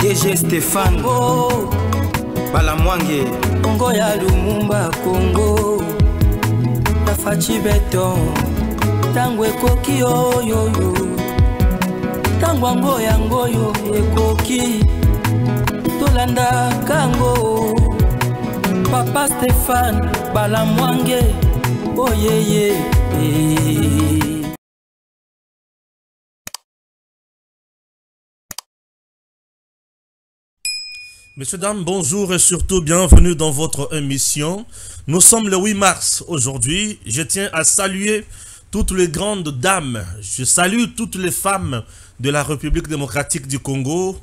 DG Stéphane oh. Balamwange Congo ya Lumumba Congo Tafachi Beton Tangwe koki yo yo yo Tangwango yango yo ekoki Tolanda kango Papa Stéphane Balamwange oh yeah yeah Messieurs, dames, bonjour et surtout bienvenue dans votre émission. Nous sommes le 8 mars aujourd'hui. Je tiens à saluer toutes les grandes dames. Je salue toutes les femmes de la République démocratique du Congo,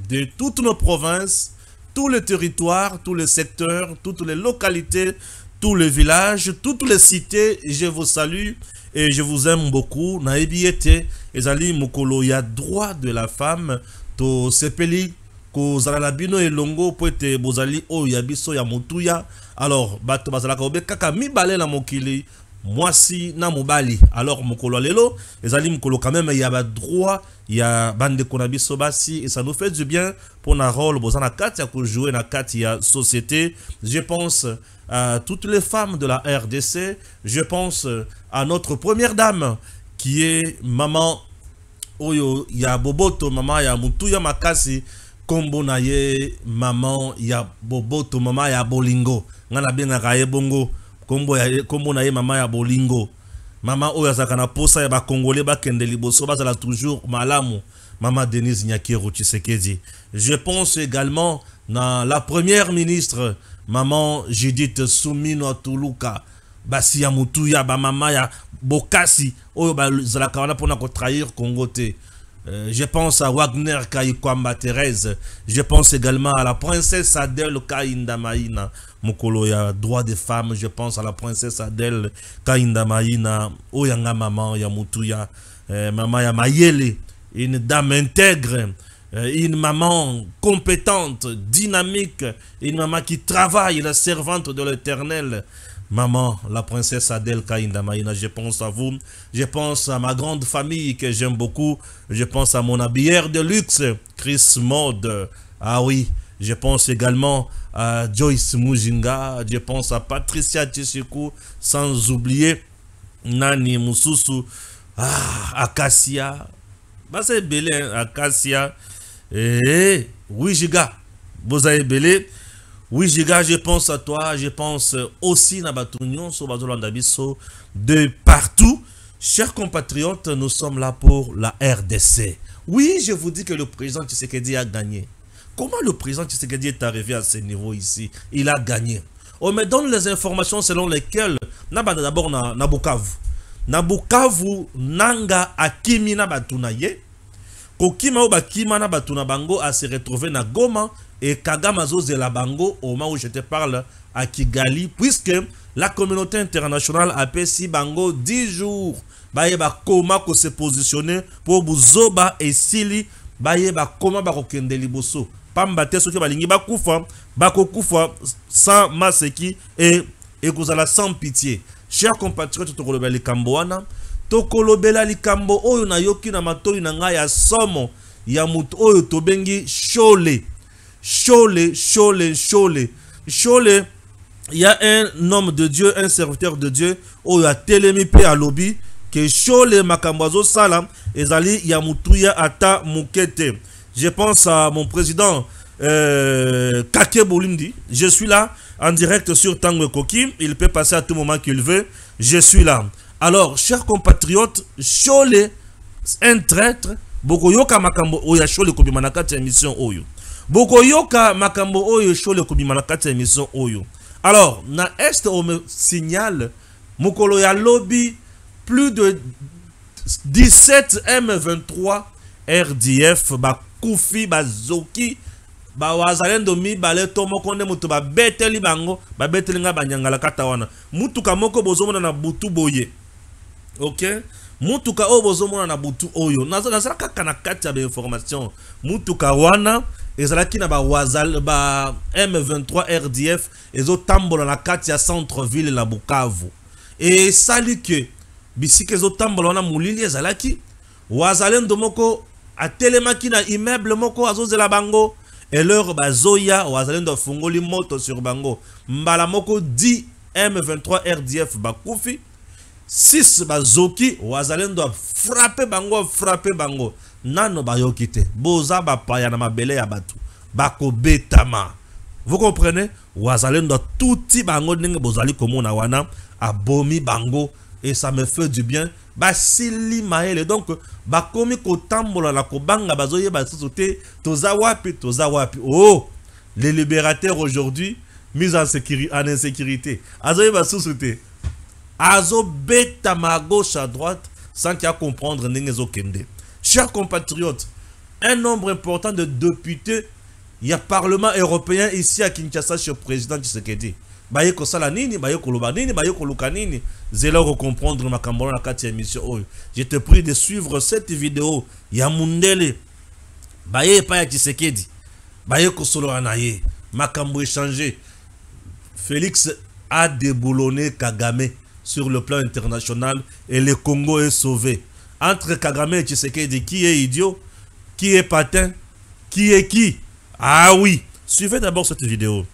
de toutes nos provinces, tous les territoires, tous les secteurs, toutes les localités, tous les villages, toutes les cités. Je vous salue et je vous aime beaucoup. Naebiete, ezali mukolo ya droit de la femme, to sepeli. Kozala bino elongo poete bozali o ya biso ya mutuya. Alors bato bazala kobe kaka mibale na mokili mwasi na mobali. Alors mokolo lelo ezali mokolo quand même ya ba droit ya bande konabiso basi et ça nous fait du bien pour na rôle bozana kati ya ko jouer na kati ya société. Je pense à toutes les femmes de la RDC, je pense à notre première dame qui est maman oyo ya boboto mama ya mutuya makasi. Kombo na ye maman ya boboto mama ya bolingo ngana benga kaye bongo kombo na ye mama ya bolingo mama oyo azaka na posa ya ba congolais ba kende liboso bazala toujours malamu mama Denise Nyakero Tshisekedi. Je pense également na la première ministre maman Judith Soumino Tuluka basi ya mutuya ba mama ya bokasi oyo bazala kawana pona ko trahir Congo te. Je pense à Wagner Kayikwamba Thérèse. Je pense également à la princesse Adèle Kainda Maïna. Mokolo ya droit des femmes. Je pense à la princesse Adèle Kainda Maïna. Oyanga maman ya mutuya. Maman ya Mayele. Une dame intègre. Une maman compétente, dynamique. Une maman qui travaille, la servante de l'Éternel. Maman, la princesse Adèle Kainda Maïna, je pense à vous. Je pense à ma grande famille que j'aime beaucoup. Je pense à mon habillère de luxe, Chris Mode. Ah oui, je pense également à Joyce Mujinga. Je pense à Patricia Tchisikou. Sans oublier Nani Moussousou. Ah, Acacia. Bah, c'est belé, Acacia. Et oui, Giga. Vous avez belé. Oui, Giga, je pense à toi. Je pense aussi à Batunion, de partout. Chers compatriotes, nous sommes là pour la RDC. Oui, je vous dis que le président Tshisekedi a gagné. Comment le président Tshisekedi est arrivé à ce niveau ici? Il a gagné. On me donne les informations selon lesquelles d'abord na Bukavu. Na Bukavu, Nanga Akimi na Batunaye. Kokima ou Bakima na Batuna Bango a se retrouvé na Goma. Et Kagame Zela Bango, au moment où je te parle à Kigali, puisque la communauté internationale a payé Bango 10 jours. Bayeba Koma ko se positionner pour Buzoba et Sili. Bayeba Koma Bakokende Liboso. Pambate soki balingi bakufa, bakokufa sans maseki et kozala sans pitié. Chers compatriotes, tokolobela likambo wana, tokolobela likambo oyo na yoki na matoi na ngai ya somo ya mutu oyo tobengi Chole. Chole, il y a un homme de Dieu, un serviteur de Dieu, où il y a Télémipé à lobby, que Chole Makambazo Salam, ezali Yamutuya Ata Mukete. Je pense à mon président Kake Bolimdi. Je suis là en direct sur Tango Koki. Il peut passer à tout moment qu'il veut. Je suis là. Alors, chers compatriotes, Chole, un traître, Bokoyoka Makambo Oya Chole Kobimanakati émission Oyo. Bokoyoka makambo oyo Chole kobimanakati émission oyo. Alors, na est on me signale mokolo ya lobby plus de 17 M23 RDF ba kufi ba zoki ba wazalendo mi bale to moko nde mutu ba beteli bango ba beteli nga banyangala kata wana. Mutuka moko bozomona na butu boye. OK? Mutuka o bozomona na butu oyo. Nazala kaka na kati ya information. Mutuka wana ezalaki na ba wazal ba M23 RDF ezo tambola na kati ya centre ville la Bukavu. Et sali que bisike ezo tambola na mulili ezalaki wazalendo moko atelemaki na immeuble moko azozela bango et leur bazoya wazalendo fungoli moto sur bango mbala moko 10 M23 RDF bakufi 6 bazoki wazalendo frapper bango nano bayokite boza bapaya na mabele ya batu bako betama. Vous comprenez? Wazalendo touti bango ndenge bozali komona wana abomi bango et ça me fait du bien. Basili maele donc bakomi kotambola la kobanga bazoye basote toza wapi. Oh, les libérateurs aujourd'hui mis en insécurité. Azoye basote. Azo betama à gauche à droite sans qu'il y a comprendre n'engezo kende. Chers compatriotes, un nombre important de députés, il y a Parlement européen ici à Kinshasa chez le président Tshisekedi. Baye ko sala nini, baye ko loba nini, baye ko luka nini. Zelo comprendre ma kambola na kati émission. Je te prie de suivre cette vidéo. Ya mundele. Baye pa ya Tshisekedi. Baye ko solo anaye. Makambo échangé. Félix a déboulonné Kagame sur le plan international et le Congo est sauvé. Entre Kagame et Tshisekedi, qui est idiot? Qui est patin? Qui est qui? Ah oui, suivez d'abord cette vidéo.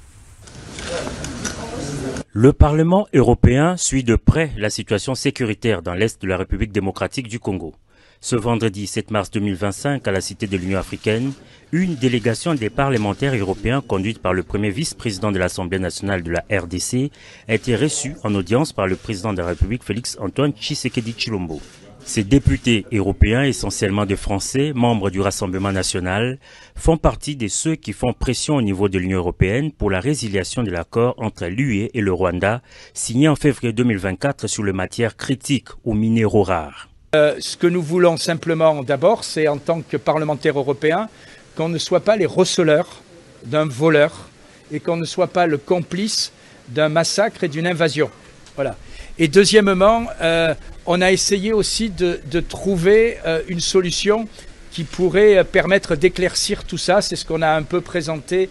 Le Parlement européen suit de près la situation sécuritaire dans l'Est de la République démocratique du Congo. Ce vendredi 7 mars 2025, à la Cité de l'Union africaine, une délégation des parlementaires européens conduite par le premier vice-président de l'Assemblée nationale de la RDC a été reçue en audience par le président de la République Félix Antoine Tshisekedi Tshilombo. Ces députés européens, essentiellement des Français, membres du Rassemblement national, font partie de ceux qui font pression au niveau de l'Union européenne pour la résiliation de l'accord entre l'UE et le Rwanda, signé en février 2024 sur les matières critiques aux minéraux rares. Ce que nous voulons simplement d'abord, c'est en tant que parlementaires européens, qu'on ne soit pas les receleurs d'un voleur et qu'on ne soit pas le complice d'un massacre et d'une invasion. Voilà. Et deuxièmement, on a essayé aussi de trouver une solution qui pourrait permettre d'éclaircir tout ça. C'est ce qu'on a un peu présenté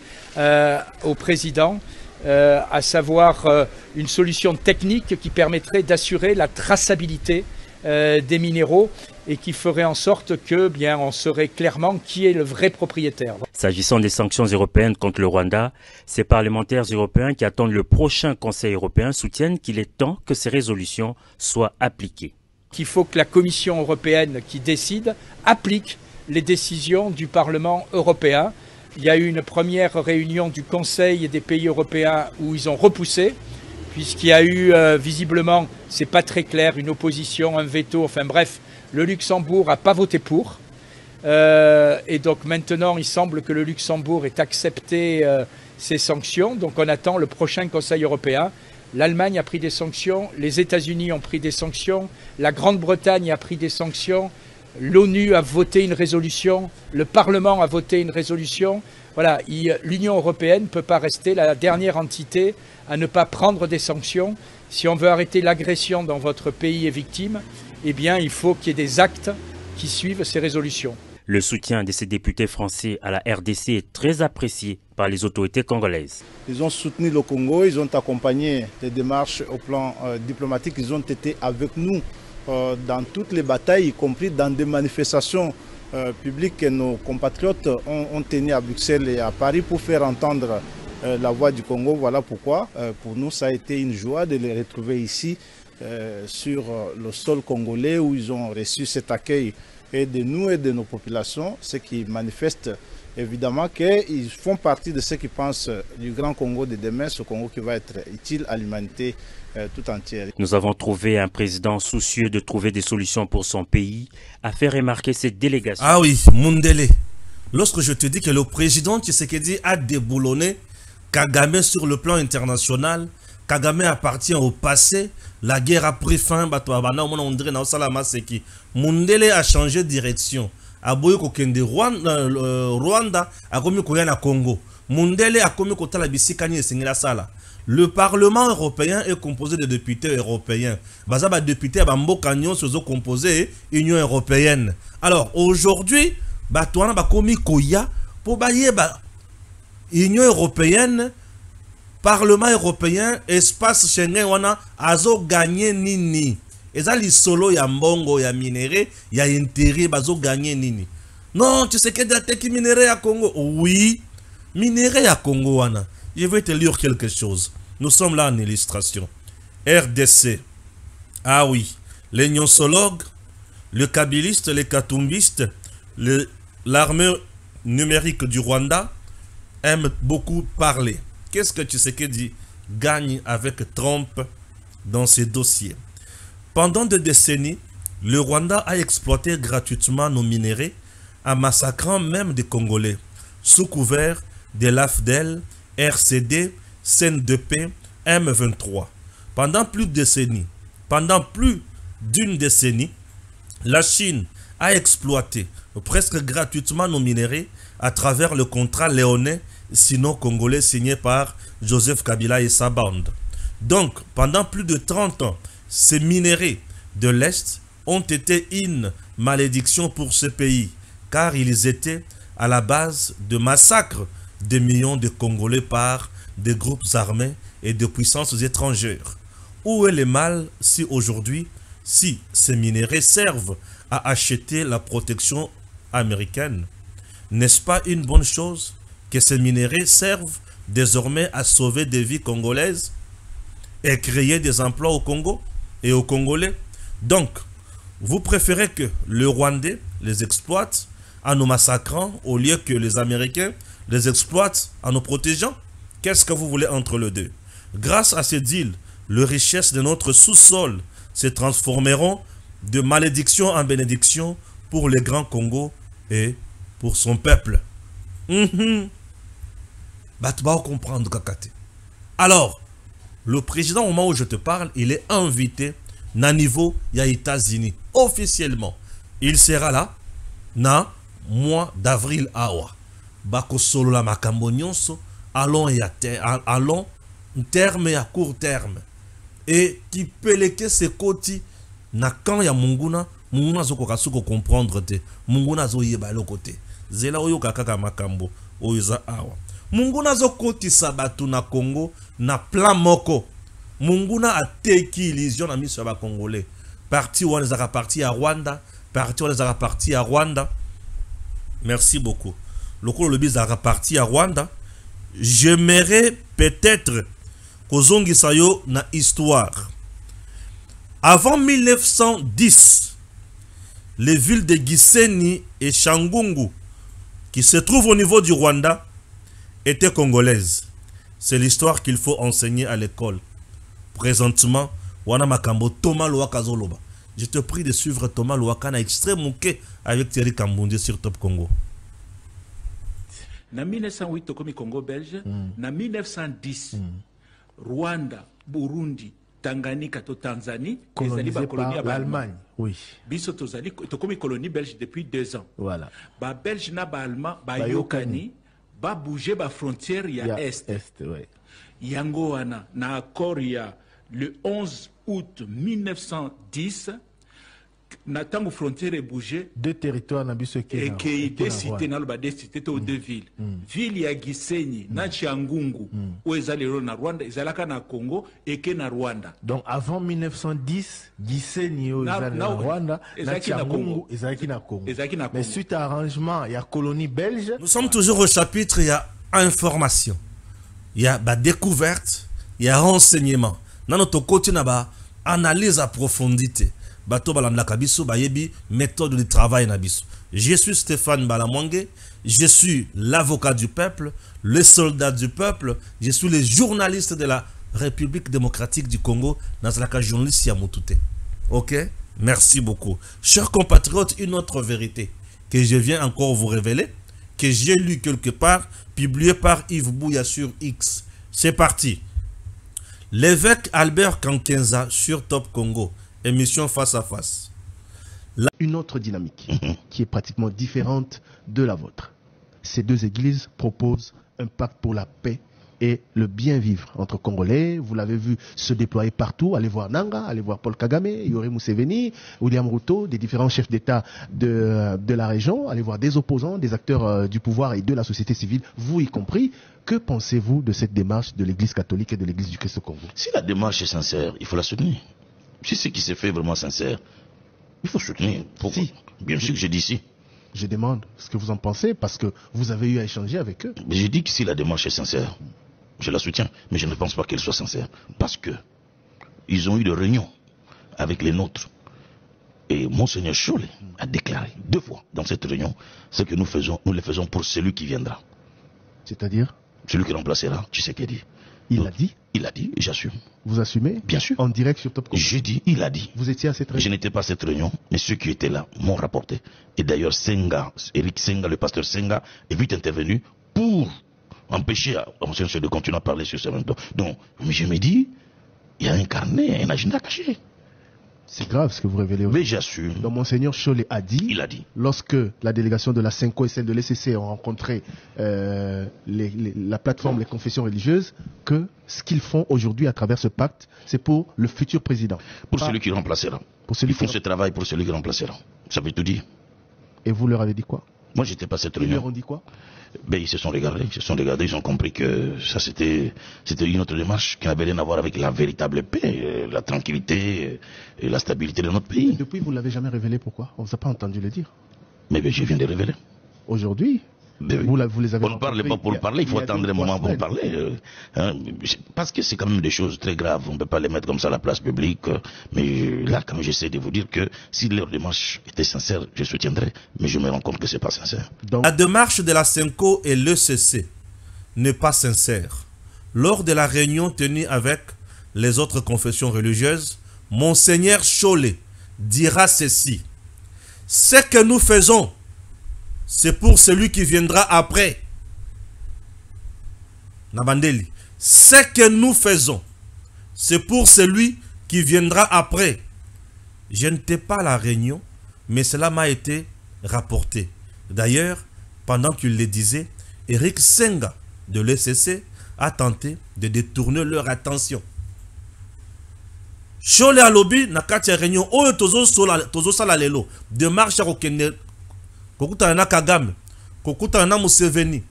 au président, à savoir une solution technique qui permettrait d'assurer la traçabilité des minéraux et qui ferait en sorte que, bien, on saurait clairement qui est le vrai propriétaire. S'agissant des sanctions européennes contre le Rwanda, ces parlementaires européens qui attendent le prochain Conseil européen soutiennent qu'il est temps que ces résolutions soient appliquées. Qu'il faut que la Commission européenne qui décide applique les décisions du Parlement européen. Il y a eu une première réunion du Conseil des pays européens où ils ont repoussé, puisqu'il y a eu visiblement, c'est pas très clair, une opposition, un veto, enfin bref, le Luxembourg n'a pas voté pour. Et donc maintenant, il semble que le Luxembourg ait accepté ces sanctions. Donc on attend le prochain Conseil européen. L'Allemagne a pris des sanctions, les États-Unis ont pris des sanctions, la Grande-Bretagne a pris des sanctions, l'ONU a voté une résolution, le Parlement a voté une résolution. Voilà, l'Union européenne ne peut pas rester la dernière entité à ne pas prendre des sanctions. Si on veut arrêter l'agression dont votre pays est victime, eh bien il faut qu'il y ait des actes qui suivent ces résolutions. Le soutien de ces députés français à la RDC est très apprécié par les autorités congolaises. Ils ont soutenu le Congo, ils ont accompagné les démarches au plan diplomatique, ils ont été avec nous dans toutes les batailles, y compris dans des manifestations publiques que nos compatriotes ont tenues à Bruxelles et à Paris pour faire entendre la voix du Congo. Voilà pourquoi pour nous ça a été une joie de les retrouver ici sur le sol congolais où ils ont reçu cet accueil et de nous et de nos populations, ce qui manifeste évidemment qu'ils font partie de ceux qui pensent du grand Congo de demain, ce Congo qui va être utile à l'humanité tout entière. Nous avons trouvé un président soucieux de trouver des solutions pour son pays, a fait remarquer cette délégation. Ah oui, Mundele. Lorsque je te dis que le président Tshisekedi a déboulonné Kagame sur le plan international, Kagame appartient au passé, la guerre a pris fin, Mundele a changé de direction. Aboye kokende Rwanda, a komi koyana Congo. Mundele a komi kotala bisikani esengela sala. Le Parlement européen est composé de députés européens. Bazaba députés bamboka nyonso zo composé Union européenne. Alors aujourd'hui, batwana ba komi koya po bayeba Union européenne, Parlement européen, espace Schengen wana azo gagné nini. Eza li solo ya mbongo ya minéré, ya intérêt bazo gagné nini. Non, tu sais que des minéraux à Congo. Oui, Minerai à Congo, Wana. Je vais te lire quelque chose. Nous sommes là en illustration. RDC. Ah oui. Les nyoncologues, le kabiliste, les katumbistes, l'armée numérique du Rwanda aiment beaucoup parler. Qu'est-ce que Tshisekedi gagne avec Trump dans ces dossiers? Pendant des décennies, le Rwanda a exploité gratuitement nos minéraux en massacrant même des Congolais, sous couvert de l'AFDEL, RCD, CNDP, M23. Pendant plus d'une décennie, la Chine a exploité presque gratuitement nos minéraux à travers le contrat léonais sino-congolais signé par Joseph Kabila et sa bande. Donc, pendant plus de 30 ans, ces minéraux de l'Est ont été une malédiction pour ce pays, car ils étaient à la base de massacres de millions de Congolais par des groupes armés et de puissances étrangères. Où est le mal si aujourd'hui, si ces minéraux servent à acheter la protection américaine? N'est-ce pas une bonne chose que ces minéraux servent désormais à sauver des vies congolaises et créer des emplois au Congo et aux Congolais? Donc, vous préférez que le Rwandais les exploite en nous massacrant au lieu que les Américains les exploitent en nous protégeant? Qu'est-ce que vous voulez entre les deux? Grâce à ces deals, les richesses de notre sous-sol se transformeront de malédiction en bénédiction pour le Grand Congo et pour son peuple. Bah, tu vas comprendre, Kakate. Alors, le président, au moment où je te parle, il est invité na niveau ya États-Unis. Officiellement, il sera là na mois d'avril awa. Bako solo la makambo nyonso, allons terme et à court terme. Et qui peleke se koti na kan ya munguna zoko kasuko comprendre te. Munguna zo yeba lo kote. Zela oyo kakaka makambo oyo awa. Munguna zo koti sabatu na Congo na plan moko. Munguna a teki illusion na miso ba Congolais. Parti ou on les a parti à Rwanda, parti on les a parti à Rwanda. Merci beaucoup. Le coup le bis a parti à Rwanda. J'aimerais peut-être Kozongi Sayo na histoire. Avant 1910, les villes de Gisenyi et Changungu, qui se trouvent au niveau du Rwanda, étaient congolaises. C'est l'histoire qu'il faut enseigner à l'école. Présentement, Wana Makambo, Thomas Loaka Zoloba. Je te prie de suivre Thomas Loaka na extrait mouké avec Thierry Kambundi sur Top Congo. En 1908, au Congo belge, en 1910, Rwanda, Burundi, Tanganyika, Tanzanie, colonisé par l'Allemagne. Oui. Biso tozali, tokomi colonie belge depuis 2 ans. Voilà. Ba belge na ba allemand, ba yokani, ba bouger ba frontière ya est. Ouais. Yango wana na accord ya le 11 août 1910. Na tango frontière est bougé. 2 territoires na biso et qui décidé na ba décidé to 2 villes. Ville ya Gisenyi na Changungu où ezali na Rwanda, ezalaka na Congo et que na Rwanda. Donc avant 1910, Gisenyi ezali na Rwanda, na Changungu ezalaki na Congo. Mais suite à arrangement, il y a colonie belge. Nous sommes toujours au chapitre, il y a information. Il y a découverte, il y a renseignement. Dans notre côté, il y a analyse approfondie. Bato balandaka biso bayebi méthode de travail na biso. Je suis Stéphane Balamwange, je suis l'avocat du peuple, le soldat du peuple, je suis le journaliste de la République démocratique du Congo, Nazalaka journaliste Yamutute. OK? Merci beaucoup. Chers compatriotes, une autre vérité que je viens encore vous révéler, que j'ai lu quelque part, publié par Yves Bouya sur X. C'est parti. L'évêque Albert Kankenza sur Top Congo. Émission face à face. Une autre dynamique qui est pratiquement différente de la vôtre. Ces 2 églises proposent un pacte pour la paix et le bien vivre entre Congolais. Vous l'avez vu se déployer partout. Allez voir Nanga, allez voir Paul Kagame, Yoweri Museveni, William Ruto, des différents chefs d'État de la région. Allez voir des opposants, des acteurs du pouvoir et de la société civile, vous y compris. Que pensez-vous de cette démarche de l'Église catholique et de l'Église du Christ au Congo? Si la démarche est sincère, il faut la soutenir. Si ce qui se fait est vraiment sincère, il faut soutenir. Si. Bien sûr que je dis si. Je demande ce que vous en pensez parce que vous avez eu à échanger avec eux. J'ai dit que si la démarche est sincère, je la soutiens, mais je ne pense pas qu'elle soit sincère. Parce que ils ont eu des réunions avec les nôtres. Et Monseigneur Cholet a déclaré 2 fois dans cette réunion ce que nous le faisons pour celui qui viendra. C'est-à-dire? Celui qui remplacera, tu sais qu'il dit. Il l'a dit? Il l'a dit et j'assume. Vous assumez? Bien sûr. En direct sur Top Congo? J'ai dit, il a dit. Vous étiez à cette réunion? Je n'étais pas à cette réunion, mais ceux qui étaient là m'ont rapporté. Et d'ailleurs, Eric Senga, le pasteur Senga, est vite intervenu pour empêcher Monseigneur de continuer à parler sur ce même temps. Donc, mais je me dis, il y a un carnet, un agenda caché. C'est grave ce que vous révélez. Mais j'assume. Donc Monseigneur Cholet a dit, il a dit, lorsque la délégation de la Senko et celle de l'ECC ont rencontré la plateforme Les Confessions Religieuses, que ce qu'ils font aujourd'hui à travers ce pacte, c'est pour le futur président. Pour celui qui remplacera. Ils font ce travail pour celui qui remplacera. Ça veut tout dire. Et vous leur avez dit quoi? Moi, j'étais pas à cette réunion. Ils leur ont dit quoi? Ben, ils se sont regardés, ils ont compris que ça c'était une autre démarche qui n'avait rien à voir avec la véritable paix, la tranquillité et la stabilité de notre pays. Et depuis, vous ne l'avez jamais révélé, pourquoi? On ne vous a pas entendu le dire. Mais ben, je viens de révéler. Aujourd'hui? Vous les avez on ne parle pas pour parler, il faut attendre un moment pour parler. Parce que c'est quand même des choses très graves, on ne peut pas les mettre comme ça à la place publique. Mais là, comme j'essaie de vous dire que si leur démarche était sincère, je soutiendrais. Mais je me rends compte que ce n'est pas sincère. Donc, la démarche de la Senko et l'ECC n'est pas sincère. Lors de la réunion tenue avec les autres confessions religieuses, Monseigneur Cholet dira ceci. Ce que nous faisons, c'est pour celui qui viendra après. Nabandeli. Ce que nous faisons, c'est pour celui qui viendra après. Je n'étais pas à la réunion, mais cela m'a été rapporté. D'ailleurs, pendant qu'il le disait, Eric Senga de l'ECC a tenté de détourner leur attention. Cholet alobi na kati ya réunion oyo tozo sala lelo démarche ya kokende kokutana na Kagame, kokutana na Museveni,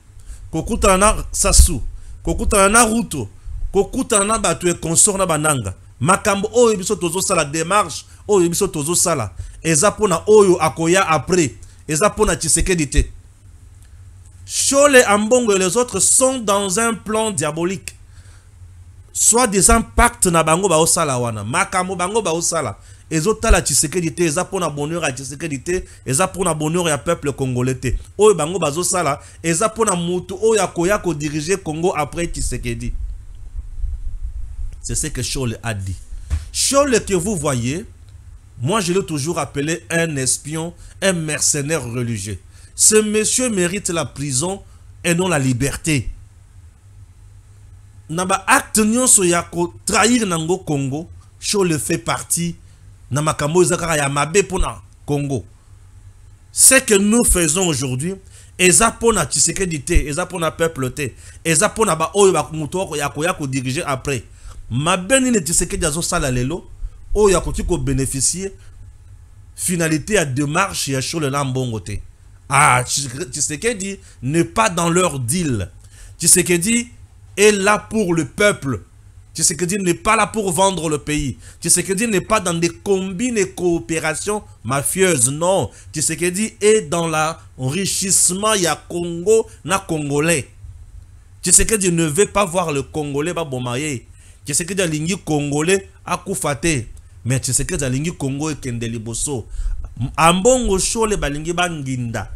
kokutana na Sassou, kokutana na Ruto, kokutana na bato e consort na bananga. Makambo oyo biso tozo sala démarche oyo biso tozo sala eza pona oyo akoya après, eza pona Tshisekedi te. Cholet Ambongo et les autres sont dans un plan diabolique. Soit des impacts na bango ba osala wana, makambo bango ba osala. Ezotala Tshisekedi te, eza pona bonheur ya Tshisekedi te, eza pona bonheur ya peuple congolais te. Oyo bango bazo sala, eza pona mutu oyo akoya ko diriger Congo après Tshisekedi. C'est ce que Cholet a dit. Cholet que vous voyez, moi je l'ai toujours appelé un espion, un mercenaire religieux. Ce monsieur mérite la prison et non la liberté. Naba acte nyonso ya ko trahir nango Congo, Cholet fait partie na makambo ezaka ya mabe pona Congo. Ce que nous faisons aujourd'hui, eza pona Tshisekedi te, eza pona peuple te, eza pona ba oyo ba muto ya ko diriger après. Mabe ni Tshisekedi azo sala lelo, oyo ya ko bénéficier finalité à démarche ya Cholet na mbongo te. Ah, Tshisekedi n'est pas dans leur deal. Tshisekedi est là pour le peuple. Tshisekedi n'est pas là pour vendre le pays. Tshisekedi n'est pas dans des combines et coopérations mafieuses. Non. Tshisekedi est dans l'enrichissement. Il y a Congo, na Congolais. Tshisekedi ne veut pas voir le Congolais ba bomaye. Tshisekedi a lingi Congolais à Koufate. Mais Tshisekedi a lingi Congo et Kendeli Bosso. Ambongo Cholet balingi banginda.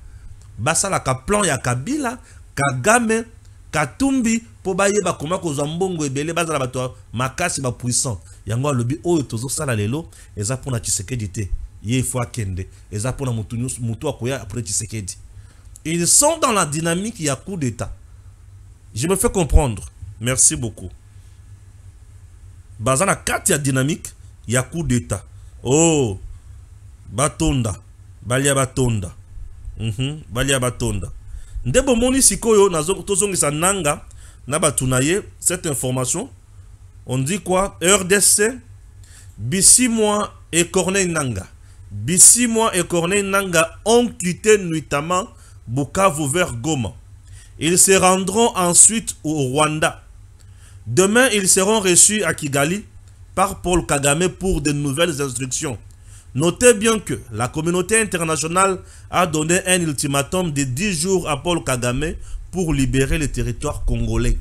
Basala ka plan ya Kabila, Kagame, Katumbi, po baye ba koma ko zambongo ebele bazala bato makasi ba puissant. Yango alobi oyo tozo sala lelo eza pona Tshisekedi te. Ye faut akende. Eza pona mutu akoya après Tshisekedi. Ils sont dans la dynamique ya coup d'état. Je me fais comprendre. Merci beaucoup. Bazana kati ya dynamique ya coup d'état. Oh, batonda, balia batonda. Balia batonda. Ndebo moni sikoyo nazo tozongisa nanga na batunaye cette information. On dit quoi? RDC Bissimwa et Corneille Nanga. Bissimwa et Corneille Nanga ont quitté nuitamment Bukavu vers Goma. Ils se rendront ensuite au Rwanda. Demain, ils seront reçus à Kigali par Paul Kagame pour de nouvelles instructions. Notez bien que la communauté internationale a donné un ultimatum de 10 jours à Paul Kagame pour libérer le territoire congolais.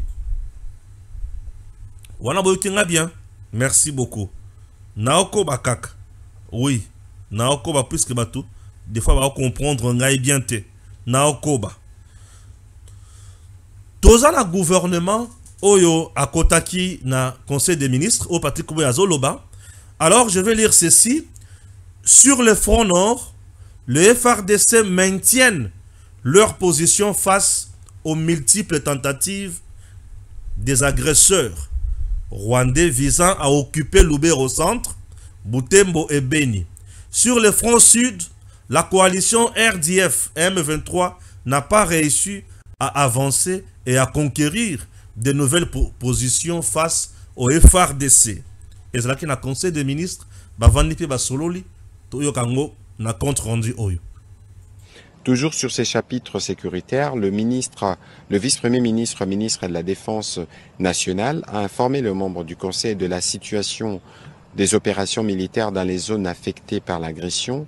Wana boyokinga bien. Merci beaucoup. Naoko bakaka. Oui. Naoko ba puisque batou. Des fois va comprendre ngai bien te. Naoko ba. Toza na gouvernement oyo akotaki na conseil des ministres au Patrick Kouboya Zoloba. Alors je vais lire ceci. Sur le front nord, le FARDC maintiennent leur position face aux multiples tentatives des agresseurs rwandais visant à occuper Lubero Centre, Butembo et Beni. Sur le front sud, la coalition RDF M23 n'a pas réussi à avancer et à conquérir de nouvelles positions face au FARDC. Et c'est là qu'il y a un conseil des ministres, Bavanipi Basololi, Toyokango, na compte rendu Oyo. Toujours sur ces chapitres sécuritaires, le vice-premier ministre, ministre de la Défense nationale, a informé le membre du Conseil de la situation des opérations militaires dans les zones affectées par l'agression.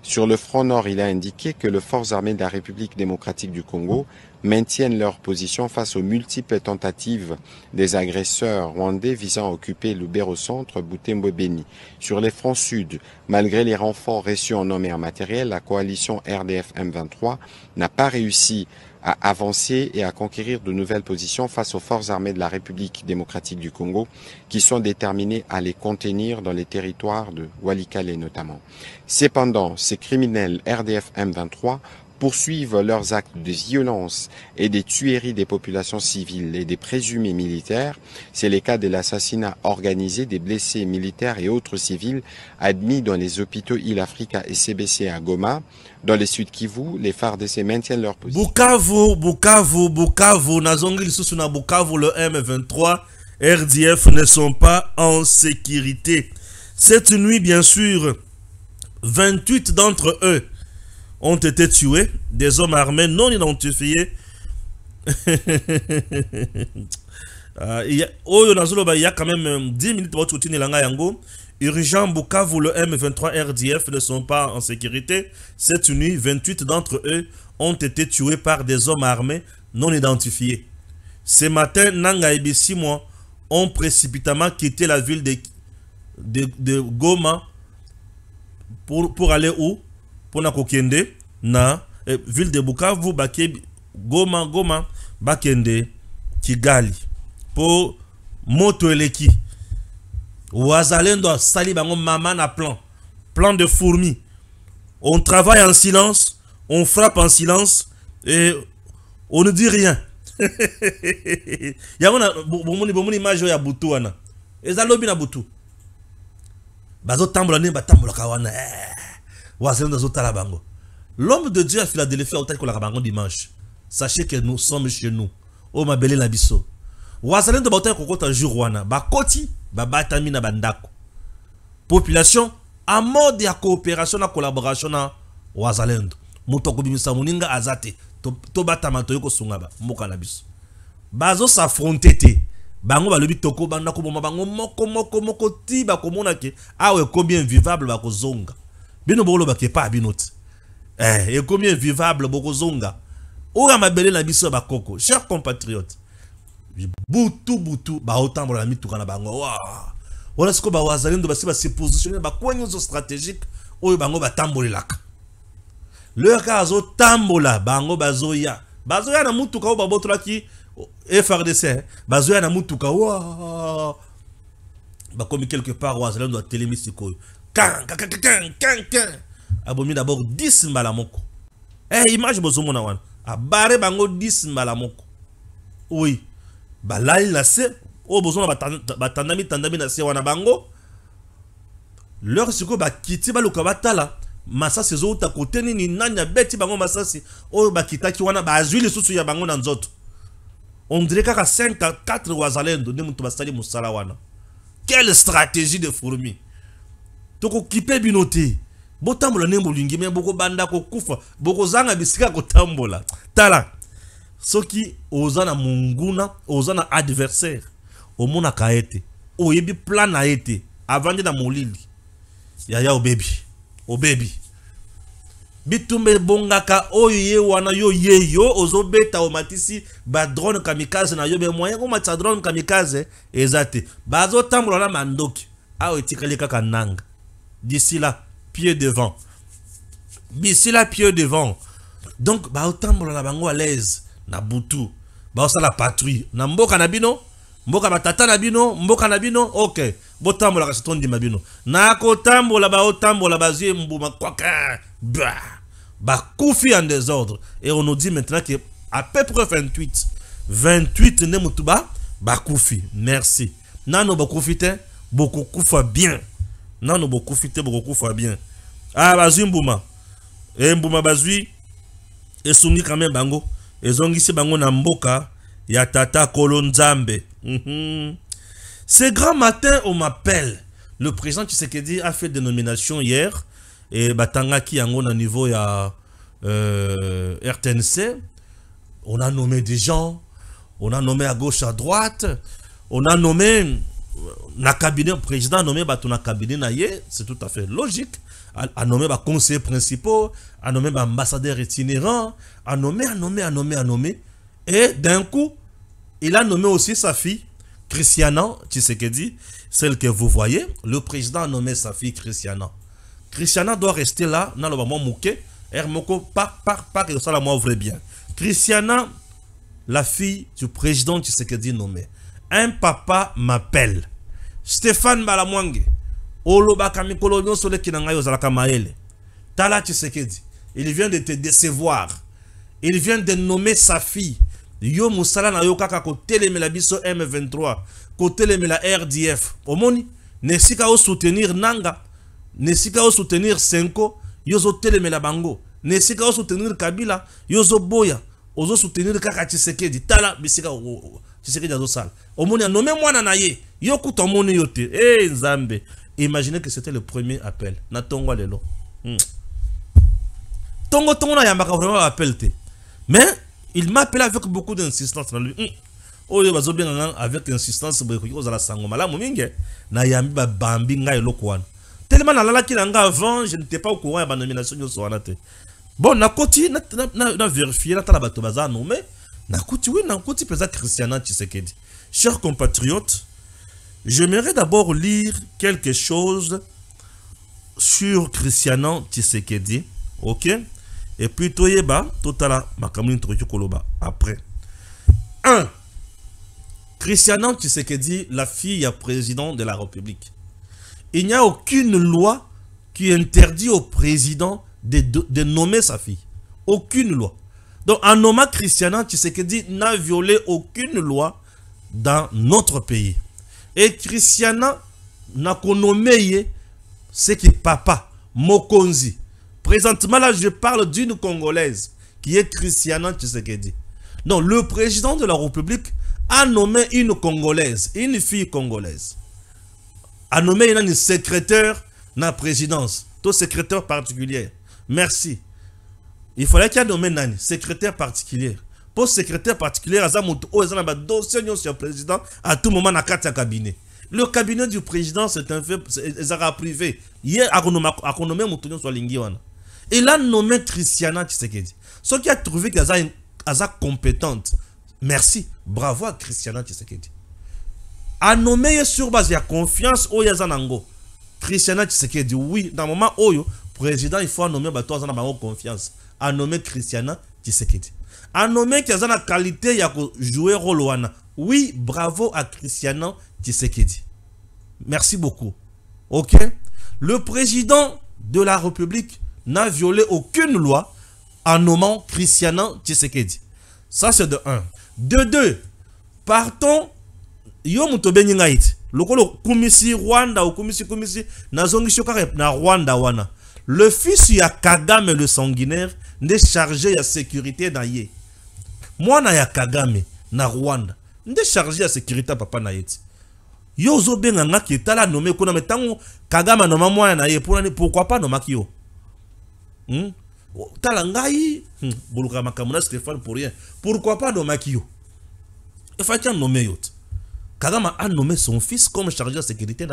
Sur le front nord, il a indiqué que les forces armées de la République démocratique du Congo maintiennent leur position face aux multiples tentatives des agresseurs rwandais visant à occuper Lubero Centre, Butembo et Beni. Sur les fronts sud, malgré les renforts reçus en hommes et en matériel, la coalition RDF M23 n'a pas réussi à avancer et à conquérir de nouvelles positions face aux forces armées de la République démocratique du Congo qui sont déterminées à les contenir dans les territoires de Walikale notamment. Cependant, ces criminels RDF M23 poursuivent leurs actes de violence et des tueries des populations civiles et des présumés militaires. C'est le cas de l'assassinat organisé des blessés militaires et autres civils admis dans les hôpitaux Il-Africa et CBC à Goma. Dans les Sud Kivu, les FARDC maintiennent leur position. Bukavu, Nazongi Susuna Bukavu, le M23, RDF ne sont pas en sécurité. Cette nuit, bien sûr, 28 d'entre eux ont été tués, des hommes armés non identifiés. Il y a quand même 10 minutes pour tout yango. Urgent Bukavu, le M23 RDF ne sont pas en sécurité. Cette nuit, 28 d'entre eux ont été tués par des hommes armés non identifiés. Ce matin, Nanga et Bissimo ont précipitamment quitté la ville de Goma pour aller où? Pour Nakokende, na ville de Bukavu, Goma, Bakende, Kigali. Pour Moto Eleki. Wazalendo sali bango maman na plan de fourmis. On travaille en silence, on frappe en silence et on ne dit rien. Yamona bomoni majo ya butu wana. Ezalobi na butu. Bazo tambola ne batambola kawana. Wazalendo zo tala bango. L'homme de Dieu à Philadelphie a autant que la bango dimanche. Sachez que nous sommes chez nous. Oh ma belle nabiso. Wazalendo ba autant kokota jour wana. Ba koti babatami na bandako. Population en mode de coopération na collaboration na Wazalendo. Mutoko bimisa muninga azate to batama to yoko sungaba mboka na biso. Bazo s'affronter te. Bango balobi toko bandako boma bango moko ti ba komona ke awe combien vivable ba kozonga. Bino bolo ba ke pa binoti. Et combien vivable ba kozonga. Ora mabele na biso ba koko. Chers compatriotes. Butu ba otambola na mituka na bango. Wala siko ba Wazalendo ba se positionner ba kwenyo stratégique oyo bango ba tambolelaka. Le kazo tambola bango bazoya na mutuka o babotola ki FRDC bazoya na mutuka ba komi quelque part Wazalendo télémisiko kan abomi d'abord 10 mbala moko image bozomona wana abare bango 10 mbala moko oui balali na se o bozona batandami na se wana bango leur siko ba kiti baluka batala masasi zo ta kote ni nanya beti bango masasi o bakitaki wana bazwi lisusu ya bango na nzoto on dirait kaka 5 à 4 Wazalendo ne mutu basali musala wana. Quelle stratégie de fourmi. Toko kipe binote botambola ne bolingi me boko banda ko kufa boko zanga bisika ko tambola tala soki ozana munguna ozana adversaire omona kaete oyebi plan na ete avant de na molili ya baby au baby. Bitumbe bongaka oye wana yo yeyo ozobeta o matisi ba drone kamikaze na yo be moyen ko matsa drone kamikaze ezate bazo tambola na mandoki a etikali kaka nanga. D'ici là pied devant. D'ici là pied devant. Donc ba otambola na bango à l'aise na butu. Ba osala patrouille na mboka na bino, mboka batata na bino, mboka na bino. OK. Botambola ka tondi mabino. Na ko tambola ba otambola bazie mbuma kwaka. Bah, koufi en désordre. Et on nous dit maintenant que à peu près 28 ne mutuba bah koufi. Merci. Nano beaucoup fite beaucoup koufa bien. Nano beaucoup fite beaucoup koufa bien. Ah bazui mbuma. Et mbuma bazui et sungi quand même bango. Et zongisi bango na mboka ya tata Kolonzambe. Ce grand matin on m'appelle. Le président Tshisekedi a fait des nominations hier. Et batanga qui en au niveau ya RTNC, on a nommé des gens, on a nommé à gauche à droite, on a nommé na cabinet président nommé batona cabinet naie, c'est tout à fait logique, a nommé ba conseillers principaux, a nommé ba ambassadeur itinérant, a nommé, et d'un coup il a nommé aussi sa fille Christiana Tshisekedi, celle que vous voyez. Le président a nommé sa fille Christiana. Christiana doit rester là, dans le moment mouké. Hermoko, pas que ça la moi vrai bien. Christiana, la fille du président Tshisekedi nommé. Un papa m'appelle. Stéphane Balamwange. Oloba kamikolo nyonso le kinanga yozalaka maele. Tala Tshisekedi. Il vient de te décevoir. Il vient de nommer sa fille. Yo musala na yo kaka ko telemela biso M23. Ko telemela RDF. Omoni, nesika o soutenir nanga. Nesika o soutenir Senko, yozo telemela bango. Nesika o soutenir Kabila, yozo boya. Ozo soutenir kaka Tshisekedi. Tala bisika Tshisekedi azo sala. Omoni a nommé mwana na ye. Yoku tomoni yote. Eh Nzambe. Imaginez que c'était le premier appel. Na tongo lelo. Tongo na yambaka vraiment appel te. Mais il m'appelle avec beaucoup d'insistance na lui. Oyo bazo bien avec insistance beko ozala sango malamu mingi. Na yambi ba bambi ngai lokwana. Tellement na qui langa avant, je n'étais pas au courant de la nomination de Soanate. Bon, na koti na vérifié, na tala bato baza nommé, na koti oui, na koti pesa Christiana Tshisekedi. Chers compatriotes, j'aimerais d'abord lire quelque chose sur Christiana Tshisekedi, OK? Et puis toyeba, totala makamuni troki koloba après. 1. Christiana Tshisekedi, la fille président de la République. Il n'y a aucune loi qui interdit au président de nommer sa fille. Aucune loi. Donc, en nommant Christiana Tshisekedi n'a violé aucune loi dans notre pays. Et Christiana n'a qu'à nommer ce qui est papa, Mokonzi. Présentement, là, je parle d'une Congolaise qui est Christiana Tshisekedi. Donc, le président de la République a nommé une Congolaise, une fille congolaise. A nommé une secrétaire na présidence, tout secrétaire particulier. Merci. Il fallait qu'il y ait nommé nani secrétaire particulier. Pour secrétaire particulier, dossier sur le président à tout moment dans le cabinet. Le cabinet du président, c'est un fait privé. Hier, il a nommé Moutounion sur Lingiwana. Il a nommé Christiana Tshisekedi. Ce qui a trouvé qu'elle est compétente. Merci. Bravo à Christiana Tshisekedi. A nommé sur base de confiance au Yazanango. Christiana Tshisekedi, oui, dans le moment où le président, il faut nommer confiance. A nommé Christiana Tshisekedi. A nommé qu'il y a la qualité de jouer rôle. Oui, bravo à Christiana Tshisekedi. Merci beaucoup. OK? Le président de la République n'a violé aucune loi en nommant Christiana Tshisekedi. Ça, c'est de 1. De 2, partons. Yo mutobeni ngait. Lokolo kumisi Rwanda ou kumisi nazongi shokare na Rwanda wana. Le fils ya Kagame le sanguinaire n'est chargé ya sécurité na ye. Moi na ya Kagame na Rwanda n'est chargé ya sécurité papa na yeti. Yo zo benga ngaki tala nommé kuna metango Kagame noma moi na ye pourquoi pas nomaki yo. Tala ngai buluka makamuna Stéphane pour rien. Pourquoi pas nomaki yo. Il faut qu'il nommé yot. Kagame a nommé son fils comme chargé de sécurité.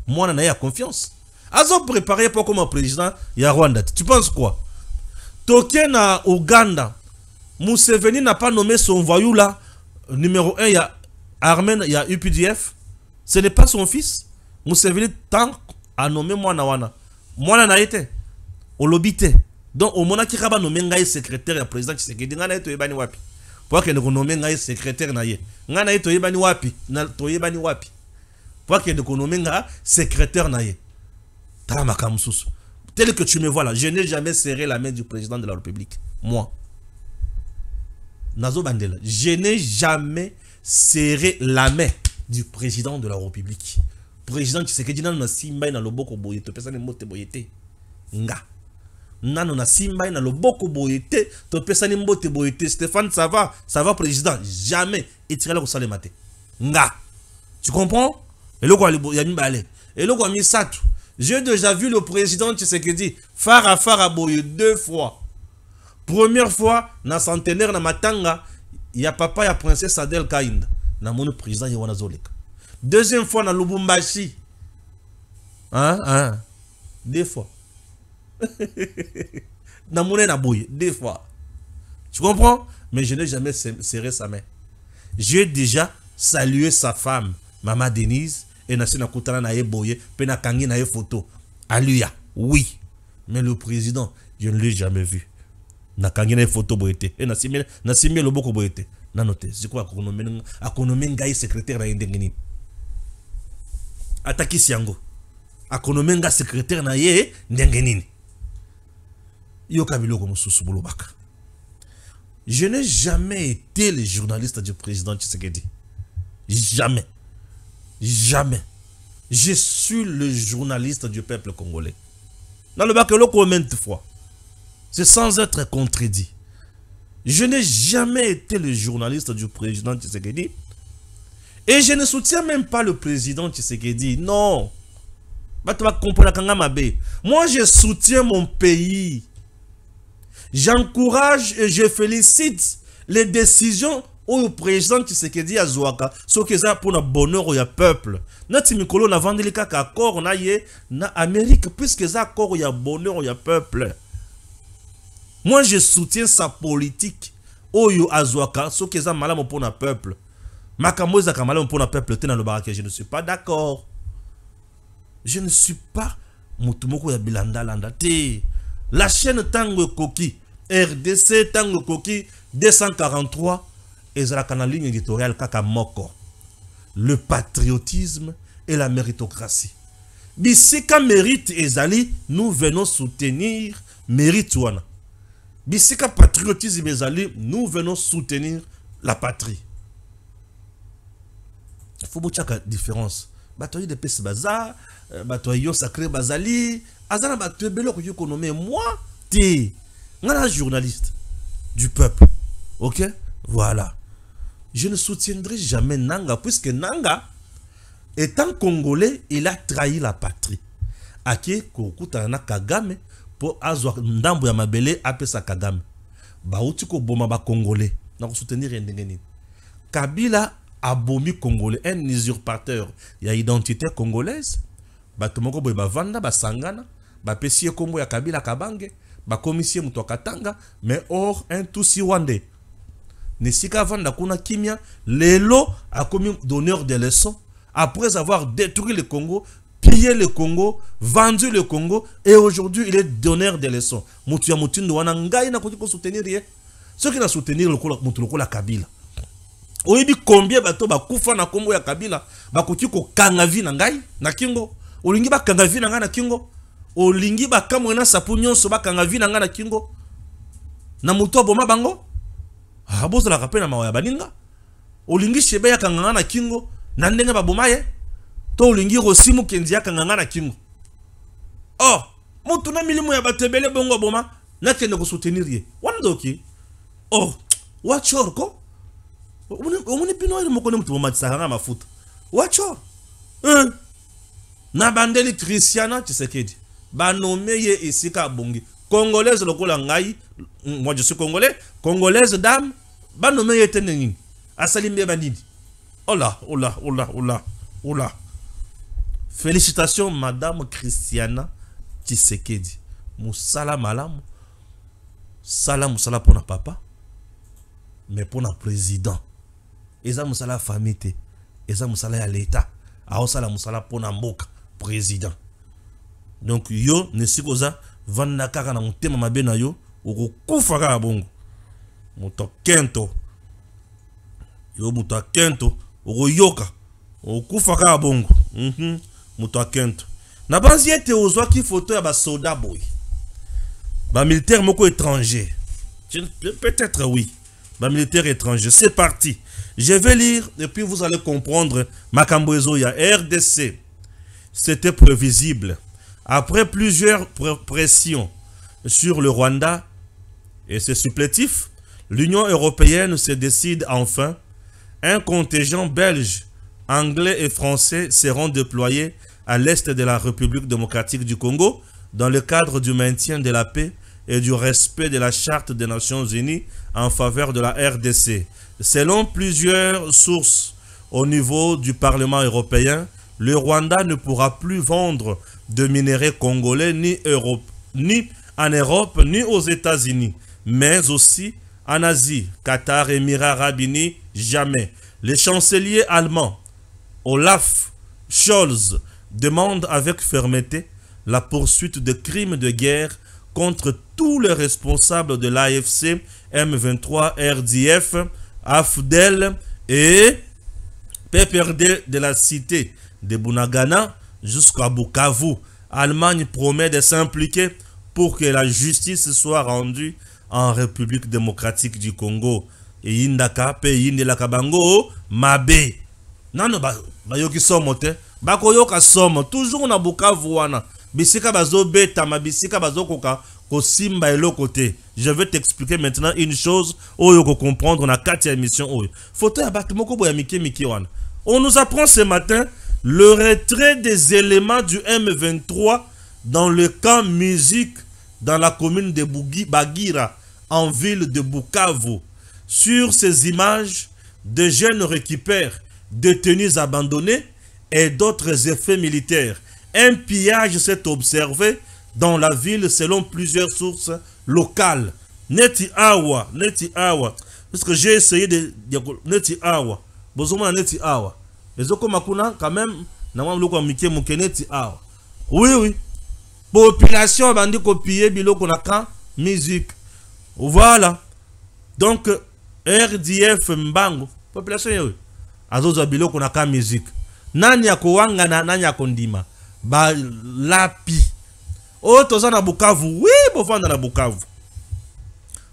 Moi, on a confiance. Azo préparé pour comme président ya Rwanda. Tu penses quoi? Toké na Ouganda, Museveni n'a pas nommé son voyou là, numéro 1, il y a Armen, il y a UPDF. Ce n'est pas son fils. Museveni tant a nommé Mwana. Mwana na été. Au lobité. Donc, au moment qui a nommé Ngaï secrétaire et président Tshisekedi, Ngana eto yebani wapi. Pour que nous nommé Ngaï secrétaire na ye. Ngana eto yebani wapi. Na to yebani wapi. Pour que nous nommé Ngaï secrétaire na ye. Tamakamususu. Tel que tu me vois là, je n'ai jamais serré la main du président de la République. Moi. Nazo Bandela. Je n'ai jamais serré la main du président de la République. Président Tshisekedi na simba na loboko boyete. Personne ne mote boyete. Nga. Nano na simba na loboko boyete. To personne ne mote boyete. Stéphane, ça va président. Jamais. Et tira la salé maté. Nga. Tu comprends? Et le quoi yami balé. Et le quoi mi satu. J'ai déjà vu le président Tshisekedi Fara boye 2 fois. Première fois, na centenaire na matanga, il y a papa et princesse Adel Kaïnd. Na mon président Yowana Zoleka. Deuxième fois, na Lubumbashi. 2 fois. Na mouné na boye 2 fois. Tu comprends? Mais je n'ai jamais serré sa main. J'ai déjà salué sa femme, Maman Denise. Et na sina kutana na ye boye, pe na kangi na ye photo. Aluya, oui. Mais le président, je ne l'ai jamais vu. Na kangi na ye photo boyete. Et na simé le boko boyete. Na noté. C'est quoi akonomé ngaï secrétaire na yendengeni. Ataki siango. Akonomé nga secrétaire na ye ndengeni. Yo kabiloko mususu bolobaka. Je n'ai jamais été le journaliste du président Tshisekedi. Jamais. Jamais. Je suis le journaliste du peuple congolais. Dans le bac, combien de fois? C'est sans être contredit. Je n'ai jamais été le journaliste du président Tshisekedi. Et je ne soutiens même pas le président Tshisekedi. Non. Moi, je soutiens mon pays. J'encourage et je félicite les décisions au président Tshisekedi a Zouaka, ce qui est pour le bonheur au peuple. Notre mikolo na vendeli kaka accord na ye na Amérique puisque ça accord ya bonheur au peuple. Moi je soutiens sa politique au Azouaka, ce qui est malamu pour le peuple. Makambo za malamu pour le peuple te na le barake, je ne suis pas d'accord. Je ne suis pas mutumoko ya bilanda landa te. La chaîne Tango Koki RDC Tango Koki 243 et la ligne éditoriale Kaka Moko. Le patriotisme et la méritocratie. Bisika mérite ezali, nous venons soutenir mérite wana. Bisika patriotisme ezali, nous venons soutenir la patrie. Il faut beaucoup de différence. Batoyi de pes baza, batoyi sacré bazali, azana batoyi belo ko économie moi t'es un journaliste du peuple. OK? Voilà. Je ne soutiendrai jamais Nanga, puisque Nanga, étant congolais, il a trahi la patrie. Ake kokuta na Kagame pour azwa ndambo ya mabele apesa Kagame. Bauti ko boma ba congolais. Na ko soutenir ndengeni. Kabila abomi congolais, un usurpateur. Il y a identité congolaise. Ba tomoko boy ba vanda ba sangana, ba pesie kombo ya Kabila Kabange, ba komisie muto Katanga, mais or un tout siwande. Nesika vanda kuna kimia, lelo a commis donneur de leçons après avoir détruit le Congo, pillé le Congo, vendu le Congo et aujourd'hui il est donneur de leçons. Mutuya mutindo wana ngai na koti ko soutenir rien. Ce qui na soutenir le mutu la Kabila. Oyebi combien bato ba kufa na kombo ya Kabila, ba koti ko kanga vi na ngai na kingo. Olingi ba kanga vi na ngai na kingo. Olingi ba kamwena sapu nyonso ba kanga vi na ngai na kingo. Na mutu boma bango. Abozo la kapena mawa ya baninga. Olingi shebe ya kanganga na kingo. Na ndenge babomaye. To olingi rosimu kenzi ya kanganga na kingo. Oh, mutu na milimu ya batebele bongo boma. Na kende ko soutenir ye. Wandoki. Oh, wachor ko. Omuni pino ile moko ne mutu boma tsakanga mafuta. Wachor. Na bandeli Christiana Tshisekedi. Ba nommé ye isika bongi. Congolaise lokola ngai. Moi je suis congolais, congolaise dame, ba nommé yete nini. Asali mbe bandidi. Oh là, oh là, oh là, oh là, oh là. Félicitations, Madame Christiana Tshisekedi. Moussala malam. Sala moussala pour na papa. Mais pour na président. Eza moussala famille. Eza moussala ya l'État. Aosala moussala pour na mboka président. Donc yo nesikoza vanda kaka na mutema mabe na yo okukufa kaka bongo. Moto kento. Yo moto kento okoyoka okufa kaka bongo. Moto kento. Na banzi ete ozwaki photo ya ba soldat boy. Ba militaire moko étranger. Peut-être oui. Ba militaire étranger. C'est parti. Je vais lire et puis vous allez comprendre makambo ezo ya RDC. C'était prévisible. Après plusieurs pressions sur le Rwanda et ses supplétifs, l'Union européenne se décide enfin. Un contingent belge, anglais et français seront déployés à l'est de la République démocratique du Congo dans le cadre du maintien de la paix et du respect de la Charte des Nations Unies en faveur de la RDC. Selon plusieurs sources au niveau du Parlement européen, le Rwanda ne pourra plus vendre de minerais congolais ni en Europe ni aux États-Unis, mais aussi en Asie, Qatar, Émirats Arabes Unis, jamais. Le chancelier allemand Olaf Scholz demande avec fermeté la poursuite de crimes de guerre contre tous les responsables de l'AFC, M23, RDF, AFDEL et PPRD de la cité de Bunagana jusqu'à Bukavu. Allemagne promet de s'impliquer pour que la justice soit rendue en République démocratique du Congo. Et Indaka, pays de la Kabango, Mabe. Non, ba yoki somo te. Bako yoka somo. Toujours na Bukavu wana. Bisika bazo beta, ma bisika bazo koka ko simba elo côté. Je vais t'expliquer maintenant une chose. Oyo ko comprendre na 4e émission oyo. Photo ya batumoko boya miki wana. On nous apprend ce matin le retrait des éléments du M23 dans le camp musique dans la commune de Bagira, en ville de Bukavu. Sur ces images, des jeunes récupèrent des tenues abandonnées et d'autres effets militaires. Un pillage s'est observé dans la ville selon plusieurs sources locales. Neti Awa. Parce que j'ai essayé de Neti Awa. Bozoma Neti Awa. Les Okomakuna, quand même, Neti Awa. Oui. Population bandi copier biloko na kan musique. Voilà. Donc RDF Mbango, population yo. Azozo biloko na kan musique. Nani akowanga na nani akondima. Ba lapi. O toza na Bukavu. Oui, bovanda na Bukavu.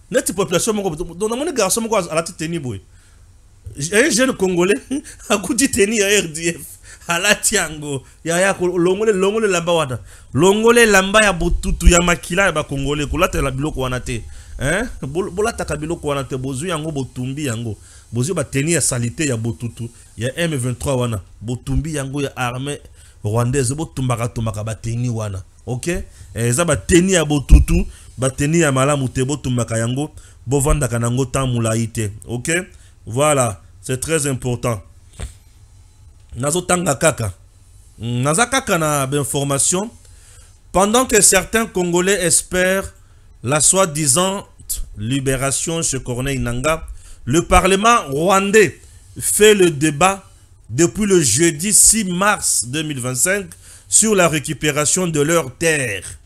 Neti population moko donc na moni garçon moko ala teni boy. Un jeune congolais a kuti teni ya RDF. Alati yango ya longole lamba wata longole lamba ya bututu ya makila ya bakongole kolata la biloko wana te bolata ka biloko wana te bozu yango botumbi yango bozu bateni ya salité ya bututu ya M23 wana botumbi yango ya armée rwandaise botumbaka bateni wana OK eza bateni ya bututu bateni ya malamu te botumbaka yango bovanda kanango tamulaite OK voilà c'est très important. Nazotanga kaka. Nazakaka na information. Pendant que certains Congolais espèrent la soi-disant libération chez Corneille Nangaa, le Parlement rwandais fait le débat depuis le jeudi 6 mars 2025 sur la récupération de leurs terres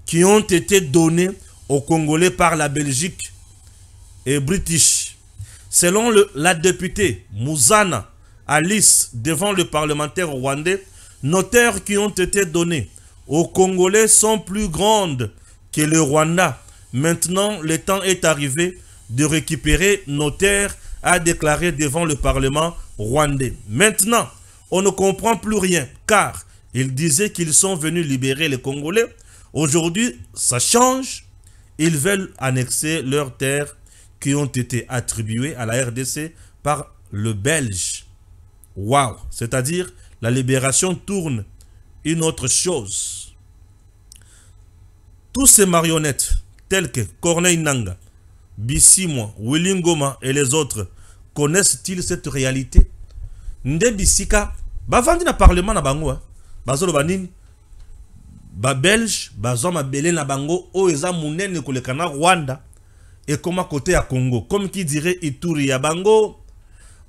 qui ont été données aux Congolais par la Belgique et British. Selon la députée Mouzana Alice, devant le parlementaire rwandais, nos terres qui ont été données aux Congolais sont plus grandes que le Rwanda. Maintenant, le temps est arrivé de récupérer nos terres, a déclaré devant le Parlement rwandais. Maintenant, on ne comprend plus rien, car ils disaient qu'ils sont venus libérer les Congolais. Aujourd'hui, ça change. Ils veulent annexer leurs terres qui ont été attribuées à la RDC par le Belge. Waouh, c'est-à-dire la libération tourne une autre chose. Tous ces marionnettes telles que Corneille Nangaa, Bissimwa, Willy Ngoma et les autres connaissent-ils cette réalité? Nde Bisika, bavandi na parlement na bango. bazolo banini ba belge bazo mabele na bango o eza munene koleka na Rwanda et comme à côté à Congo comme qui dirait Ituri ya bango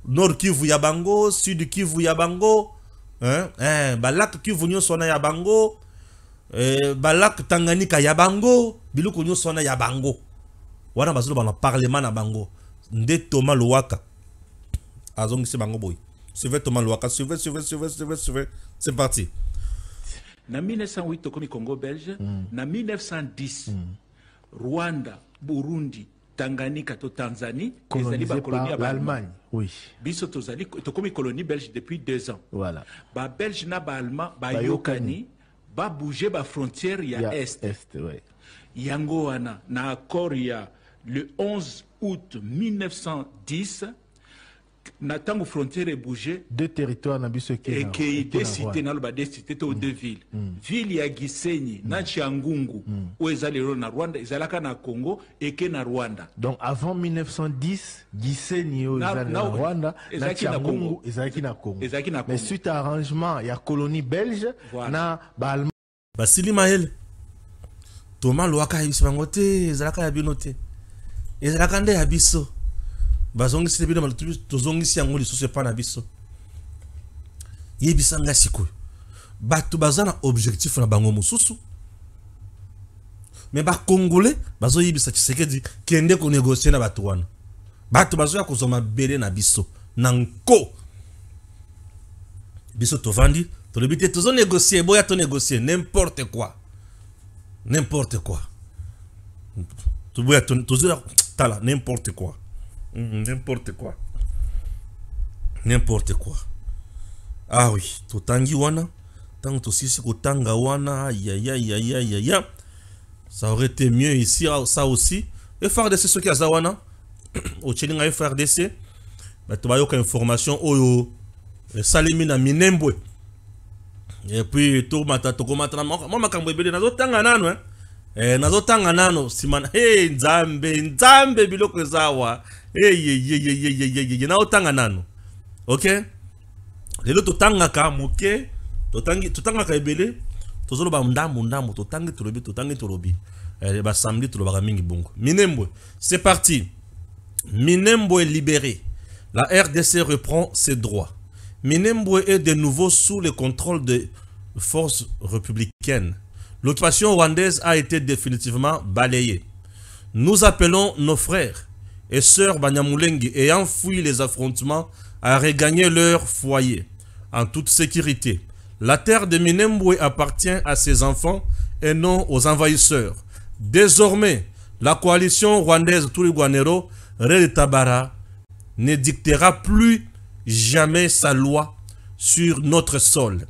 Nord Kivu ya bango Sud Kivu ya bango balak Kivu nyo sona ya bango balak Tanganyika ya bango biluku nyo sona ya bango wana bazolo bana parlement na bango nde Thomas Lwaka azongisi bango boy suivez Thomas Lwaka suivez c'est parti. Na 1908 tokomi Congo belge, na 1910 Rwanda, Burundi, Tanganyika to Tanzanie, colonisé par l'Allemagne. Oui. Biso tozali tokomi colonie belge depuis 2 ans. Voilà. Ba belge na ba allemand ba yokani ba bouger ba frontière ya est. Ouais. Yango wana na accord ya le 11 août 1910 na tango frontière est bougé 2 territoires na biso et qui deux cités na loba deux cités to 2 villes ville ya Gisenyi na Changungu où ezalero na Rwanda ezalaka na Congo et que na Rwanda. Donc avant 1910 Gisenyi na Rwanda na Changungu ezalaki na Congo. Mais suite à arrangement ya colonie belge na ba Basili Maël Thomas Lwaka yisibangote ezalaka ya binote ezalaka nde ya biso bazongi sile bino tozongi si yango lisusu pa na biso yebisanga sikoyo bato bazana objectif na bango mosusu mais ba congolais bazo yebisa Tshisekedi kende ko négocier na bato wana bato bazo ya kozoma bele na biso na nko biso tovandi tolebite tozo négocier boya to négocier n'importe quoi to boya tozo tala n'importe quoi. N'importe quoi. Ah oui, totangi wana, tant que si kotanga wana, ya. Ça aurait été mieux ici, ça aussi. Et FARDC ce qui a zawana, au Tchelinga FARDC, bah tu vas y information oyo, salimi na minembwe. Et puis tout mata tokomata na moi makambo ebele nazo tanga nano nazo tanga nano simana hey nzambe biloko zawa. Hey, na otanga nano. Ok? Lelo totanga ka moke, totanga ka ebele, tozolo ba ndambo, totangi tolobi. Ba samedi toloba mingi bongo. Minembwe, c'est parti. Minembwe est libéré. La RDC reprend ses droits. Minembwe est de nouveau sous le contrôle des forces républicaines. L'occupation rwandaise a été définitivement balayée. Nous appelons nos frères et sœurs Banyamulenge ayant fui les affrontements à regagner leur foyer en toute sécurité. La terre de Minembwe appartient à ses enfants et non aux envahisseurs. Désormais, la coalition rwandaise Turigwanero Red Tabara ne dictera plus jamais sa loi sur notre sol.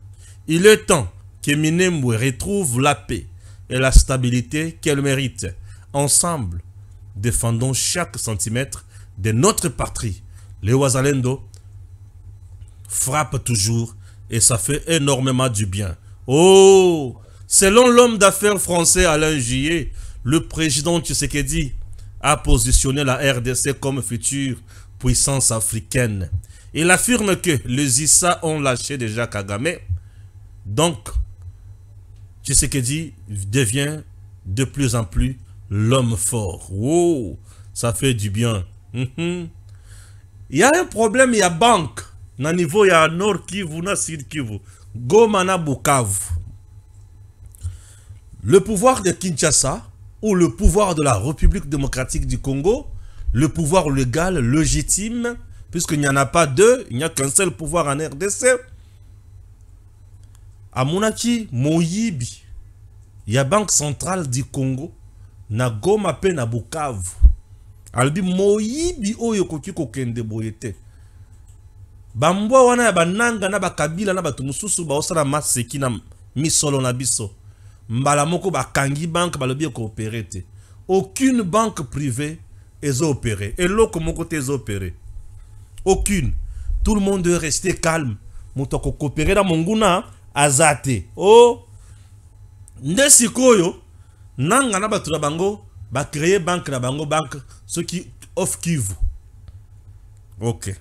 Il est temps que Minembwe retrouve la paix et la stabilité qu'elle mérite. Ensemble, défendons chaque centimètre de notre patrie. Les Wazalendo frappent toujours et ça fait énormément du bien. Oh, selon l'homme d'affaires français Alain Juillet, le président Tshisekedi a positionné la RDC comme future puissance africaine. Il affirme que les ISA ont lâché déjà Kagame. Donc, Tshisekedi devient de plus en plus l'homme fort. Wow, ça fait du bien. Il y a un problème, il y a banque. Na niveau, il y a Nord Kivu, na Sud Kivu. Goma na Bukavu. Le pouvoir de Kinshasa ou le pouvoir de la République démocratique du Congo, le pouvoir légal, légitime, puisqu'il n'y en a pas deux, il n'y a qu'un seul pouvoir en RDC. À Monaki, Moyibi, il y a Banque centrale du Congo. Na Goma pe na Bukavu albi moyibi oyo koki kokende boyete bambwa wana ya bananga na bakabila na batu mususu baosala maseki na misolo na biso mbala moko bakangi banque balobi coopérer te. Aucune banque privée est opérée et l'autre moko te est opérée. Aucune. Tout le monde doit rester calme. Mutoko coopérer na monguna azate. Oh ndesikoyo nanga na batu na bango ba créer banque na bango banque ceux qui offrent Kivu. Ok.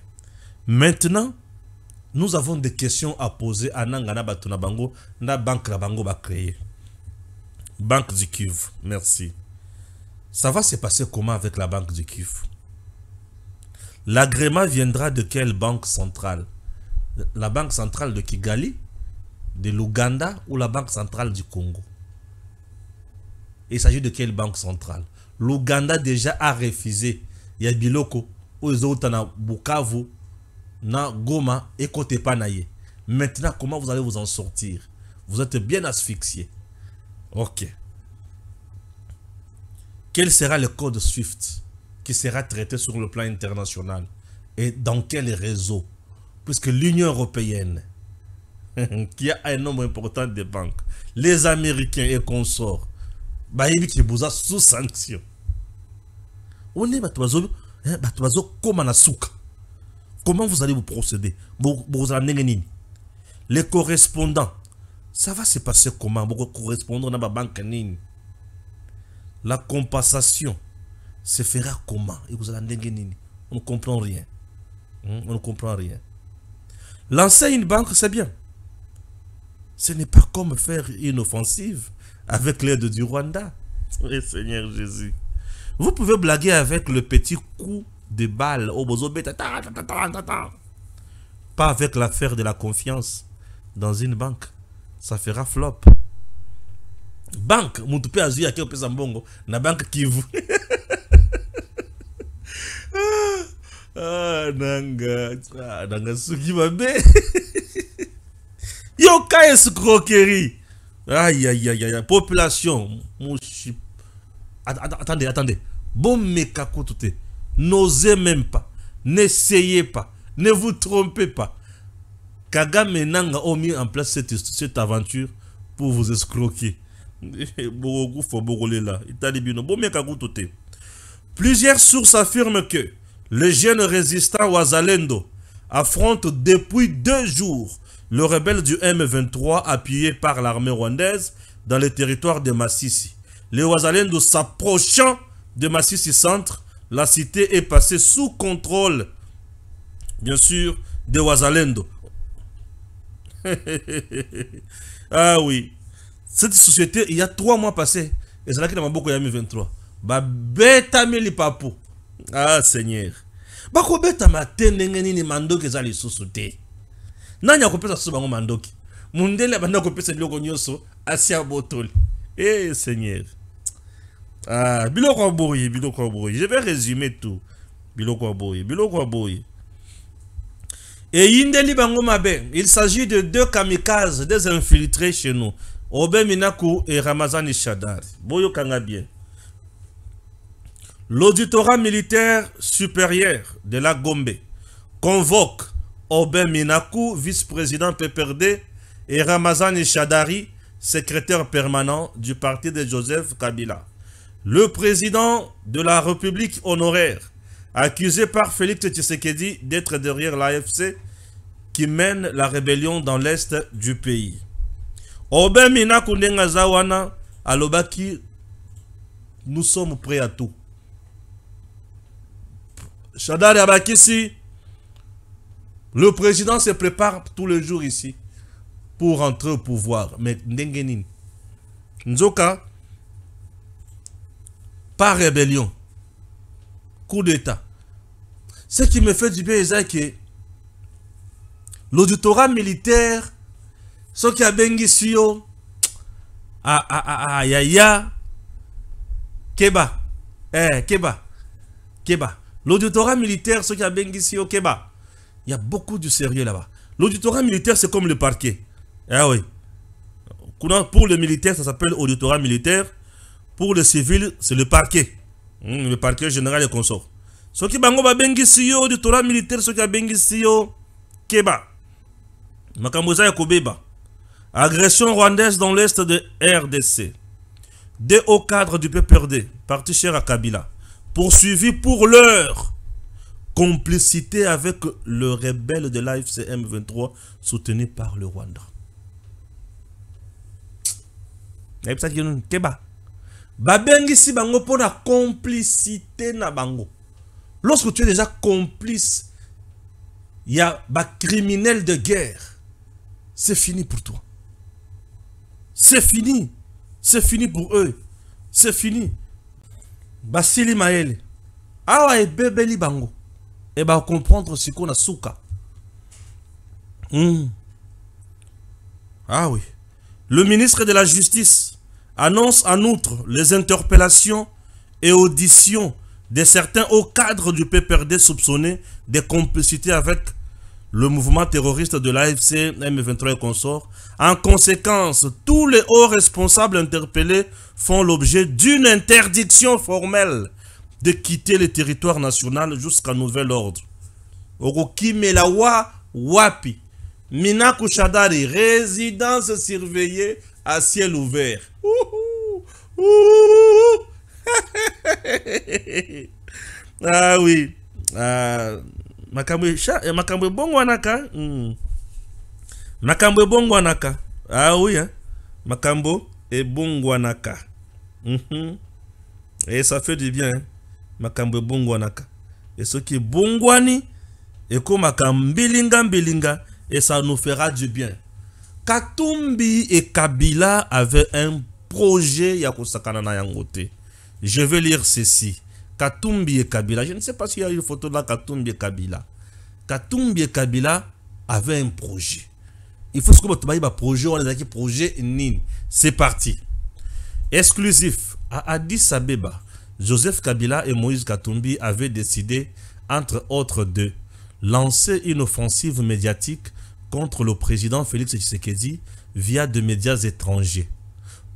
Maintenant nous avons des questions à poser à Nangana Batuna Bango, na banque la Bango va créer. Banque du Kivu, merci. Ça va se passer comment avec la banque du Kivu? L'agrément viendra de quelle banque centrale? La banque centrale de Kigali, de l'Ouganda ou la banque centrale du Congo? Il s'agit de quelle banque centrale? L'Ouganda déjà a refusé. Il y a Biloko, aux autres, na Bukavu, na Goma et côté Panaye. Maintenant, comment vous allez vous en sortir? Vous êtes bien asphyxié. Ok. Quel sera le code SWIFT qui sera traité sur le plan international? Et dans quel réseau? Puisque l'Union européenne, qui a un nombre important de banques, les Américains et consorts, qui vous a sous sanction. On est comment vous allez vous procéder? Les correspondants, ça va se passer comment? Beaucoup correspondants dans la banque. La compensation se fera comment? On ne comprend rien. On ne comprend rien. Lancer une banque, c'est bien. Ce n'est pas comme faire une offensive avec l'aide du Rwanda. Oui, Seigneur Jésus. Vous pouvez blaguer avec le petit coup de balle au bozo beta. Pas avec l'affaire de la confiance dans une banque. Ça fera flop. Banque, Moutoupe Azu Yake Opezambongo, na banque Kivu. Nanga Suki Mabe. Yoka escroquerie. Aïe, aïe, aïe, aïe. Population. Attendez. Bon mekakotute. N'osez même pas. N'essayez pas. Ne vous trompez pas. Kagame Nanga a mis en place cette aventure pour vous escroquer. Plusieurs sources affirment que les jeunes résistants Wazalendo affrontent depuis 2 jours le rebelle du M23 appuyé par l'armée rwandaise dans le territoire de Massissi. Les Wazalendo s'approchant de Massissi centre, la cité est passée sous contrôle, bien sûr, de Wazalendo. Ah oui. Cette société, il y a 3 mois passés, et c'est là qu'il y a beaucoup de M23. Bah, bêta meli papo. Ah, Seigneur. Bah, ko bêta matin, ni mando que ça les sous-sauté. Nanya ko pesa so bango mandoki. Mundele banda ko pesa loko nyoso asia botol. Eh, Seigneur. Ah, biloko aboyi. Je vais résumer tout. Biloko aboyi. Et Yindeli bango mabe, il s'agit de 2 kamikazes, des infiltrés chez nous. Obe Minaku et Ramazani Shadar. Boyo kanga bien. L'auditorat militaire supérieur de la Gombe convoque Obe Minaku, vice-président PPRD, et Ramazani Shadari, secrétaire permanent du parti de Joseph Kabila. Le président de la République honoraire, accusé par Félix Tshisekedi d'être derrière l'AFC qui mène la rébellion dans l'est du pays. Obe Minaku Nengazawana alobaki, nous sommes prêts à tout. Shadari Abakisi, le président se prépare tous les jours ici pour entrer au pouvoir. Mais Ndengenin, Nzoka, pas rébellion, coup d'état. Ce qui me fait du bien, c'est que l'auditorat militaire, ce qui a bengisio, Keba, Keba. L'auditorat militaire, ce qui a bengisio, Keba. Il y a beaucoup de sérieux là-bas. L'auditorat militaire, c'est comme le parquet. Ah oui. Pour les militaires, ça s'appelle auditorat militaire. Pour les civils, c'est le parquet. Le parquet général et consort. Ce qui bango ba bengisio, auditorat militaire, ce qui a bengisio, Keba. Makamboza ya Kobeba. Agression rwandaise dans l'est de RDC. 2 hauts cadres du PPRD, parti cher à Kabila, poursuivis pour leur complicité avec le rebelle de l'AFC M23 soutenu par le Rwanda. Keba. Babengisi bango pour la complicité na bango. Lorsque tu es déjà complice, il y a des criminels de guerre. C'est fini pour toi. C'est fini. C'est fini pour eux. C'est fini. Basili Maele. Awa e bebeli bango. Et va comprendre ce qu'on a souka. Ah oui. Le ministre de la Justice annonce en outre les interpellations et auditions de certains hauts cadres du PPRD soupçonnés de complicité avec le mouvement terroriste de l'AFC, M23 et consorts. En conséquence, tous les hauts responsables interpellés font l'objet d'une interdiction formelle de quitter le territoire national jusqu'à nouvel ordre. Orokimelawa Wapi. Mina Kushadari, résidence surveillée à ciel ouvert. Ah oui. Makambo bongwanaka. Makambo bongwanaka. Ah oui, hein. Makambo et bongwanaka. Et ça fait du bien, hein. Makambo bongwanaka. Et ce qui est bongwani, et comme makambilinga, et ça nous fera du bien. Katumbi et Kabila avaient un projet Yakosakana na Yangote. Je vais lire ceci. Katumbi et Kabila. Je ne sais pas s'il y a une photo de Katumbi et Kabila. Katumbi et Kabila avaient un projet. Il faut que tu aies un projet. On a dit projet NIN. C'est parti. Exclusif à Addis Abeba. Joseph Kabila et Moïse Katumbi avaient décidé, entre autres, de lancer une offensive médiatique contre le président Félix Tshisekedi via des médias étrangers.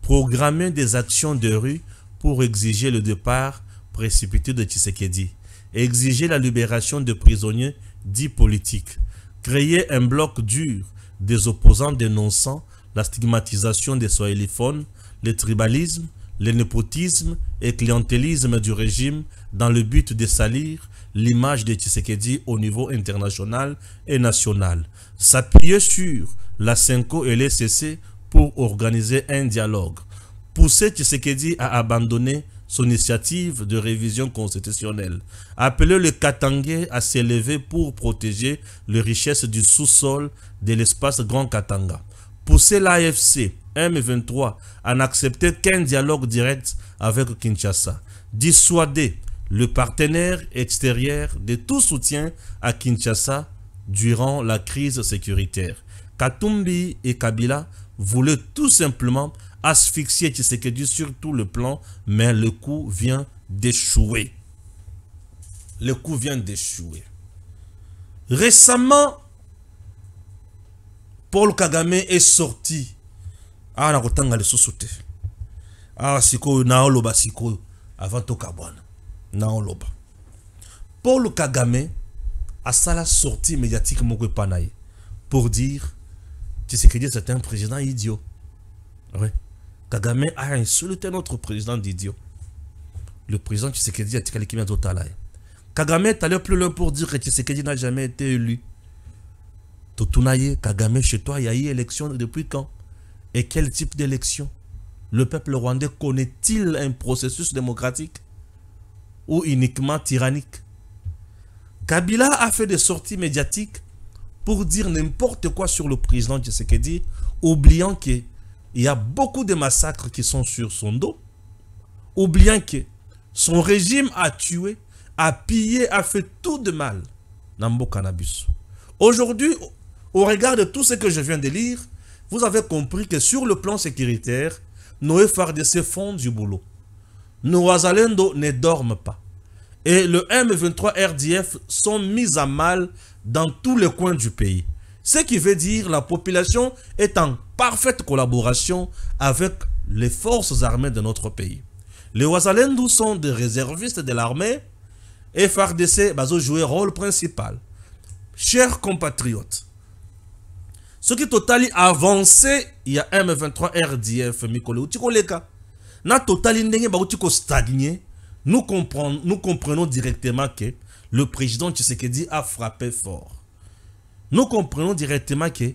Programmer des actions de rue pour exiger le départ précipité de Tshisekedi. Exiger la libération de prisonniers dits politiques. Créer un bloc dur des opposants dénonçant la stigmatisation des soéliphones, le tribalisme, le népotisme et clientélisme du régime dans le but de salir l'image de Tshisekedi au niveau international et national. S'appuyer sur la CENCO et l'ECC pour organiser un dialogue. Pousser Tshisekedi à abandonner son initiative de révision constitutionnelle. Appeler le Katangais à s'élever pour protéger les richesses du sous-sol de l'espace Grand Katanga. Pousser l'AFC M23 à n'accepter qu'un dialogue direct avec Kinshasa. Dissuader le partenaire extérieur de tout soutien à Kinshasa durant la crise sécuritaire. Katumbi et Kabila voulaient tout simplement asphyxier Tshisekedi sur tout le plan, mais le coup vient d'échouer. Le coup vient d'échouer. Récemment, Paul Kagame est sorti. Ah, na kotanga le sosote. Ah, siko na oloba siko avant to kabwana. Na oloba. Paul Kagame a sa sortie médiatique moko panaye pour dire Tshisekedi c'est un président idiot. Oui. Kagame a insulté notre président d'idiot. Le président Tshisekedi a tiré l'équipe totale. Kagame est allé plus loin pour dire que Tshisekedi n'a jamais été élu. Totunaye, Kagame, chez toi, il y a eu élection depuis quand? Et quel type d'élection? Le peuple rwandais connaît-il un processus démocratique ou uniquement tyrannique? Kabila a fait des sorties médiatiques pour dire n'importe quoi sur le président Tshisekedi, oubliant qu'il y a beaucoup de massacres qui sont sur son dos, oubliant que son régime a tué, a pillé, a fait tout de mal. Nambo Cannabis. Aujourd'hui, au regard de tout ce que je viens de lire, vous avez compris que sur le plan sécuritaire, nos FARDC font du boulot. Nos Wazalendo ne dorment pas. Et le M23 RDF sont mis à mal dans tous les coins du pays. Ce qui veut dire la population est en parfaite collaboration avec les forces armées de notre pays. Les Wazalendo sont des réservistes de l'armée et FARDC va jouer rôle principal. Chers compatriotes, ce qui totali avancé, il y a M23 RDF, Mikole, Utikoleka. Na totali ndenge ba utiko stagné, nous comprenons directement que le président Tshisekedi a frappé fort. Nous comprenons directement que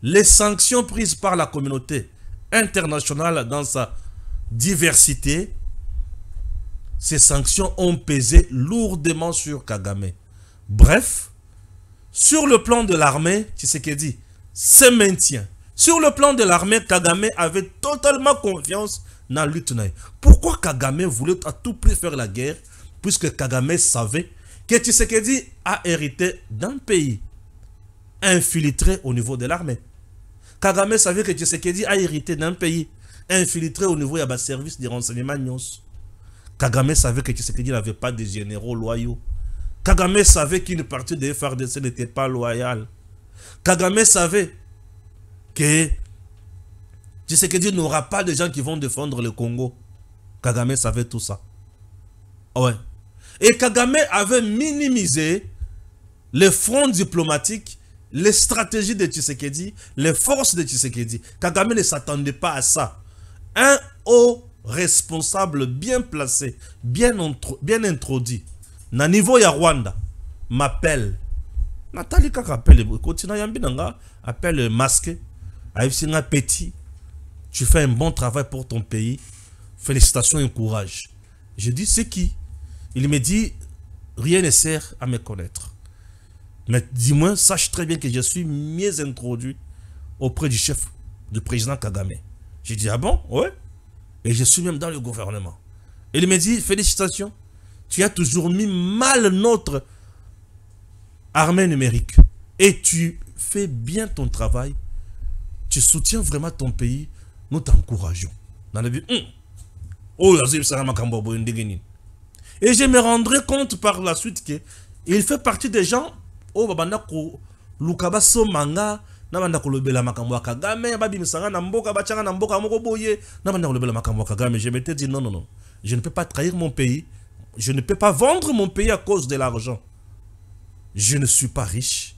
les sanctions prises par la communauté internationale dans sa diversité, ces sanctions ont pesé lourdement sur Kagame. Bref, Sur le plan de l'armée, Tshisekedi se maintient. Sur le plan de l'armée, Kagame avait totalement confiance dans l'UTNAI. Pourquoi Kagame voulait à tout prix faire la guerre? Puisque Kagame savait que Tshisekedi a hérité d'un pays infiltré au niveau de l'armée. Kagame savait que Tshisekedi a hérité d'un pays infiltré au niveau de service de renseignement. Kagame savait que Tshisekedi n'avait pas de généraux loyaux. Kagame savait qu'une partie des FARDC n'était pas loyale. Kagame savait que Tshisekedi n'aura pas de gens qui vont défendre le Congo. Kagame savait tout ça. Ouais. Et Kagame avait minimisé les fronts diplomatiques, les stratégies de Tshisekedi, les forces de Tshisekedi. Kagame ne s'attendait pas à ça. Un haut responsable bien placé, bien introduit, na niveau ya Rwanda, m'appelle. Nathalie Kaka appelle, continue Yambinanga, appelle masqué, Aïfsinga Petit. Tu fais un bon travail pour ton pays. Félicitations et courage. Je dis, c'est qui? Il me dit, rien ne sert à me connaître. Mais dis-moi, sache très bien que je suis mieux introduit auprès du chef, du président Kagame. J'ai dit, ah bon? Ouais. Et je suis même dans le gouvernement. Il me dit, félicitations. Tu as toujours mis mal notre armée numérique. Et tu fais bien ton travail. Tu soutiens vraiment ton pays. Nous t'encourageons. Et je me rendrai compte par la suite qu'il fait partie des gens au Babandako Lukabaso Manga, Nabandako Lobela Makamwa Kagame, Babi Misanga Namboka, Bachanga Namboka Mokoboye, Nabandako Lobela Makamwa Kagame. Je m'étais dit non, non, non. Je ne peux pas trahir mon pays. Je ne peux pas vendre mon pays à cause de l'argent. Je ne suis pas riche.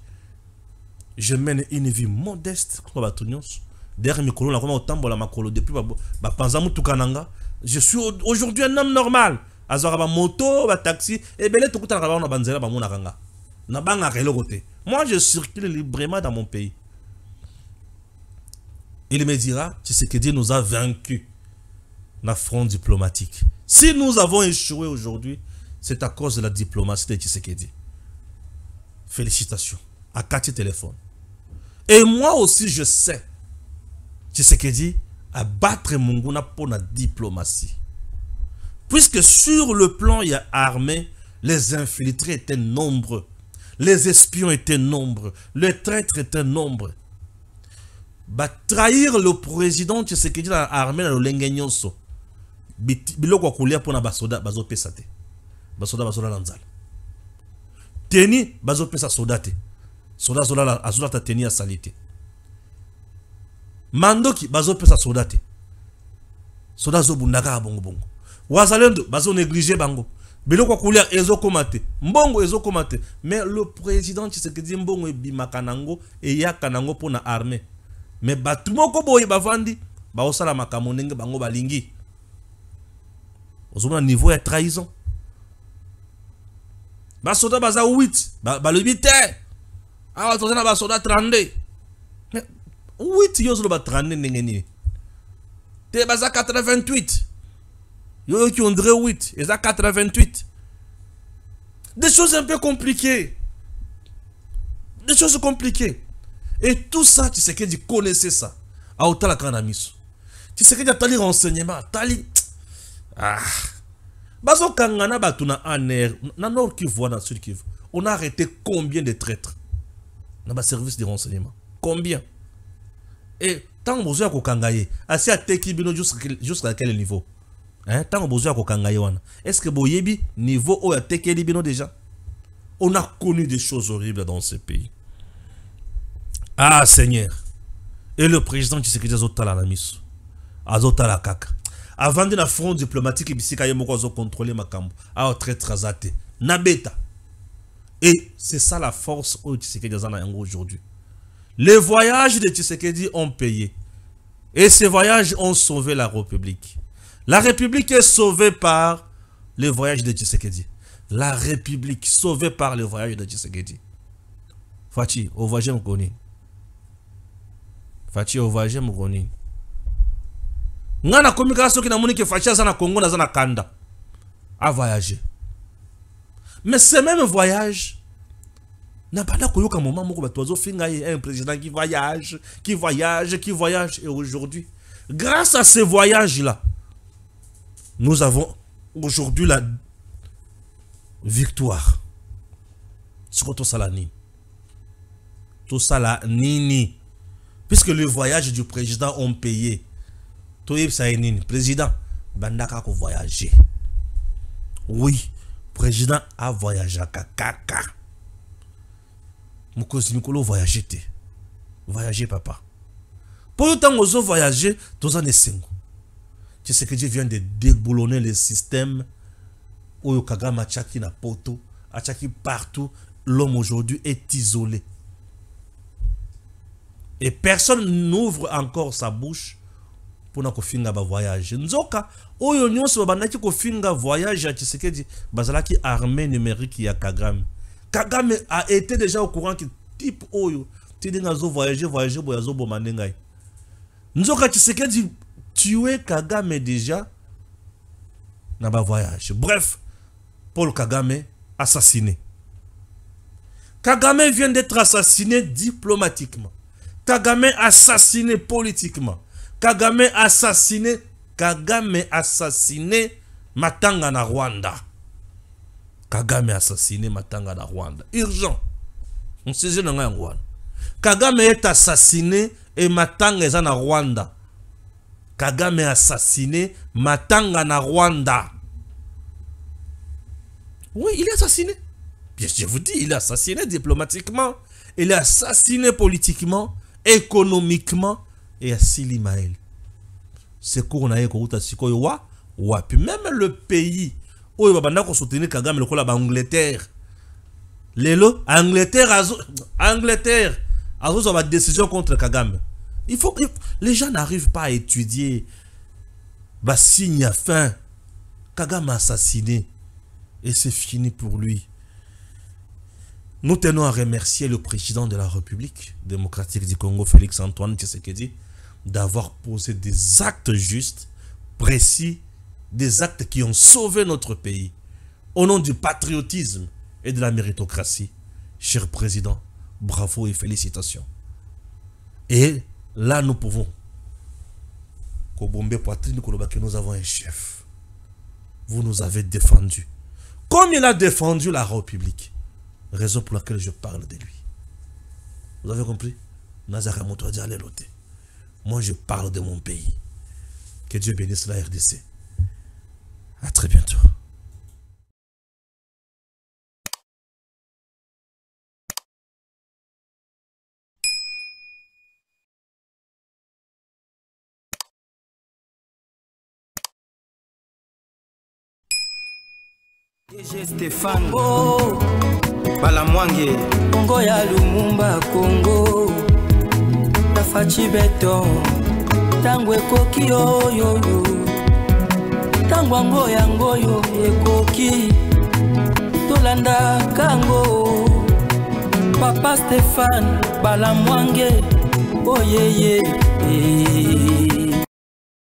Je mène une vie modeste. Je suis aujourd'hui un homme normal. Moto, taxi, et moi, je circule librement dans mon pays. Il me dira, Tshisekedi nous a vaincus dans le front diplomatique. Si nous avons échoué aujourd'hui, c'est à cause de la diplomatie de Tshisekedi. Félicitations. À 4 téléphones. Et moi aussi, je sais, Tshisekedi, à battre Munguna pour la diplomatie. Puisque sur le plan armé, les infiltrés étaient nombreux. Les espions étaient nombreux. Les traîtres étaient nombreux. Trahir le président Tshisekedi dans l'armée, dans le Lengenyoso. Biloko kulia pour na basoda bazo pesate. Basoda lanzal. Teni bazo pesa sodate. Soda zola azula ta teni a salite. Mandoki bazo pesa sodate. Soda zo bundaka bongo bongo. Wazalendo bazo négliger bango. Biloko kulia ezo komate. Mbongo ezo komate. Mais le président Tshisekedi mbongo bimakanango et yakanango pour na armée. Mais batumoko boye bavandi ba osala makamonenge bango balingi. Au niveau de trahison. Basoda baza 8. Le 8. Ah, tu as basoda 32. 8 yo zo ba 32 ngeni. Te baza 88. Yo qui ondre 8, et ça 88. Des choses un peu compliquées. Des choses compliquées. Et tout ça, tu sais que tu connaissais ça. A Otala Kanamiso. Tu sais que tu as tali renseignement, tali. Ah. Bazo Kangana Batuna Aner, na Nord Kivu, dans Sud Kivu. On a arrêté combien de traîtres dans le service de renseignement? Combien? Et tant que vous avez Kangaye, assez à Tekibino jusqu'à quel niveau? Hein? Tant que vous avez Kangaye, est-ce que vous avez niveau où Tekibino déjà? On a connu des choses horribles dans ce pays. Ah Seigneur. Et le président qui s'est dit Azotala la mise. Azotala kaka. Avant de la front diplomatique, il s'est contrôlé ma cambo. Ah, très trasate. Nabeta. Et c'est ça la force au Tshisekedi aujourd'hui. Les voyages de Tshisekedi ont payé. Et ces voyages ont sauvé la République. La République est sauvée par les voyages de Tshisekedi. La République sauvée par les voyages de Tshisekedi. Fachi, au voyage m'koni. Fachi, au voyage m'koni. Ngana communication qui n'a moni que Fachi azana Congo nazana Kanda. A voyager. Mais ce même voyage n'a pas d'accord qu'à un moment où un président qui voyage, et aujourd'hui, grâce à ces voyages-là, nous avons aujourd'hui la victoire. Sur tout ça, nini. Puisque le voyage du président ont payé. Tout ça est nini. Président, bandaka ko voyager. Oui, président a voyagé à Kaka. Moukosi Mikolo voyager te. Voyager papa. Pour le temps où vous voyagez, tous en essengo. Tu sais que Dieu vient de déboulonner le système où Kagame a tchaki na poto, a tchaki partout. L'homme aujourd'hui est isolé. Et personne n'ouvre encore sa bouche pour na kofinga ba voyage. Nzoka, oyo nyonso babandaki kofinga voyage à Tshisekedi, bazalaki armée numérique ya Kagame. Kagame a été déjà au courant que type oyo, tidinga zo voyager boyazo bomanengai. Nzoka Tshisekedi tué Kagame déjà na ba voyage. Bref, Paul Kagame assassiné. Kagame vient d'être assassiné diplomatiquement. Kagame assassiné politiquement. Kagame assassiné Matanga na Rwanda. Kagame assassiné Matanga na Rwanda. Urgent. On sait na Rwanda. Kagame est assassiné et Matanga est na Rwanda. Kagame assassiné Matanga na Rwanda. Oui, il est assassiné. Bien, je vous dis, il est assassiné diplomatiquement. Il est assassiné politiquement, économiquement. Et à Sili Maël. C'est qu'on a eu puis même le pays où il va soutenir Kagame, le Angleterre. Angleterre a une décision contre Kagame. Les gens n'arrivent pas à étudier. Signe à fin. Kagame a assassiné. Et c'est fini pour lui. Nous tenons à remercier le président de la République démocratique du Congo, Félix Antoine Tshisekedi, d'avoir posé des actes justes, précis, des actes qui ont sauvé notre pays. Au nom du patriotisme et de la méritocratie, cher président, bravo et félicitations. Et là, nous pouvons, que nous avons un chef. Vous nous avez défendu. Comme il a défendu la République. Raison pour laquelle je parle de lui. Vous avez compris? Moi, je parle de mon pays. Que Dieu bénisse la RDC. À très bientôt. DG Stéphane Balamwange Congo ya Lumumba Congo Tafachi Beton Tangwe koki oyo Tangwa ngoyo ekoki Tolanda kango Papa Stéphane Balamwange Oh yeah yeah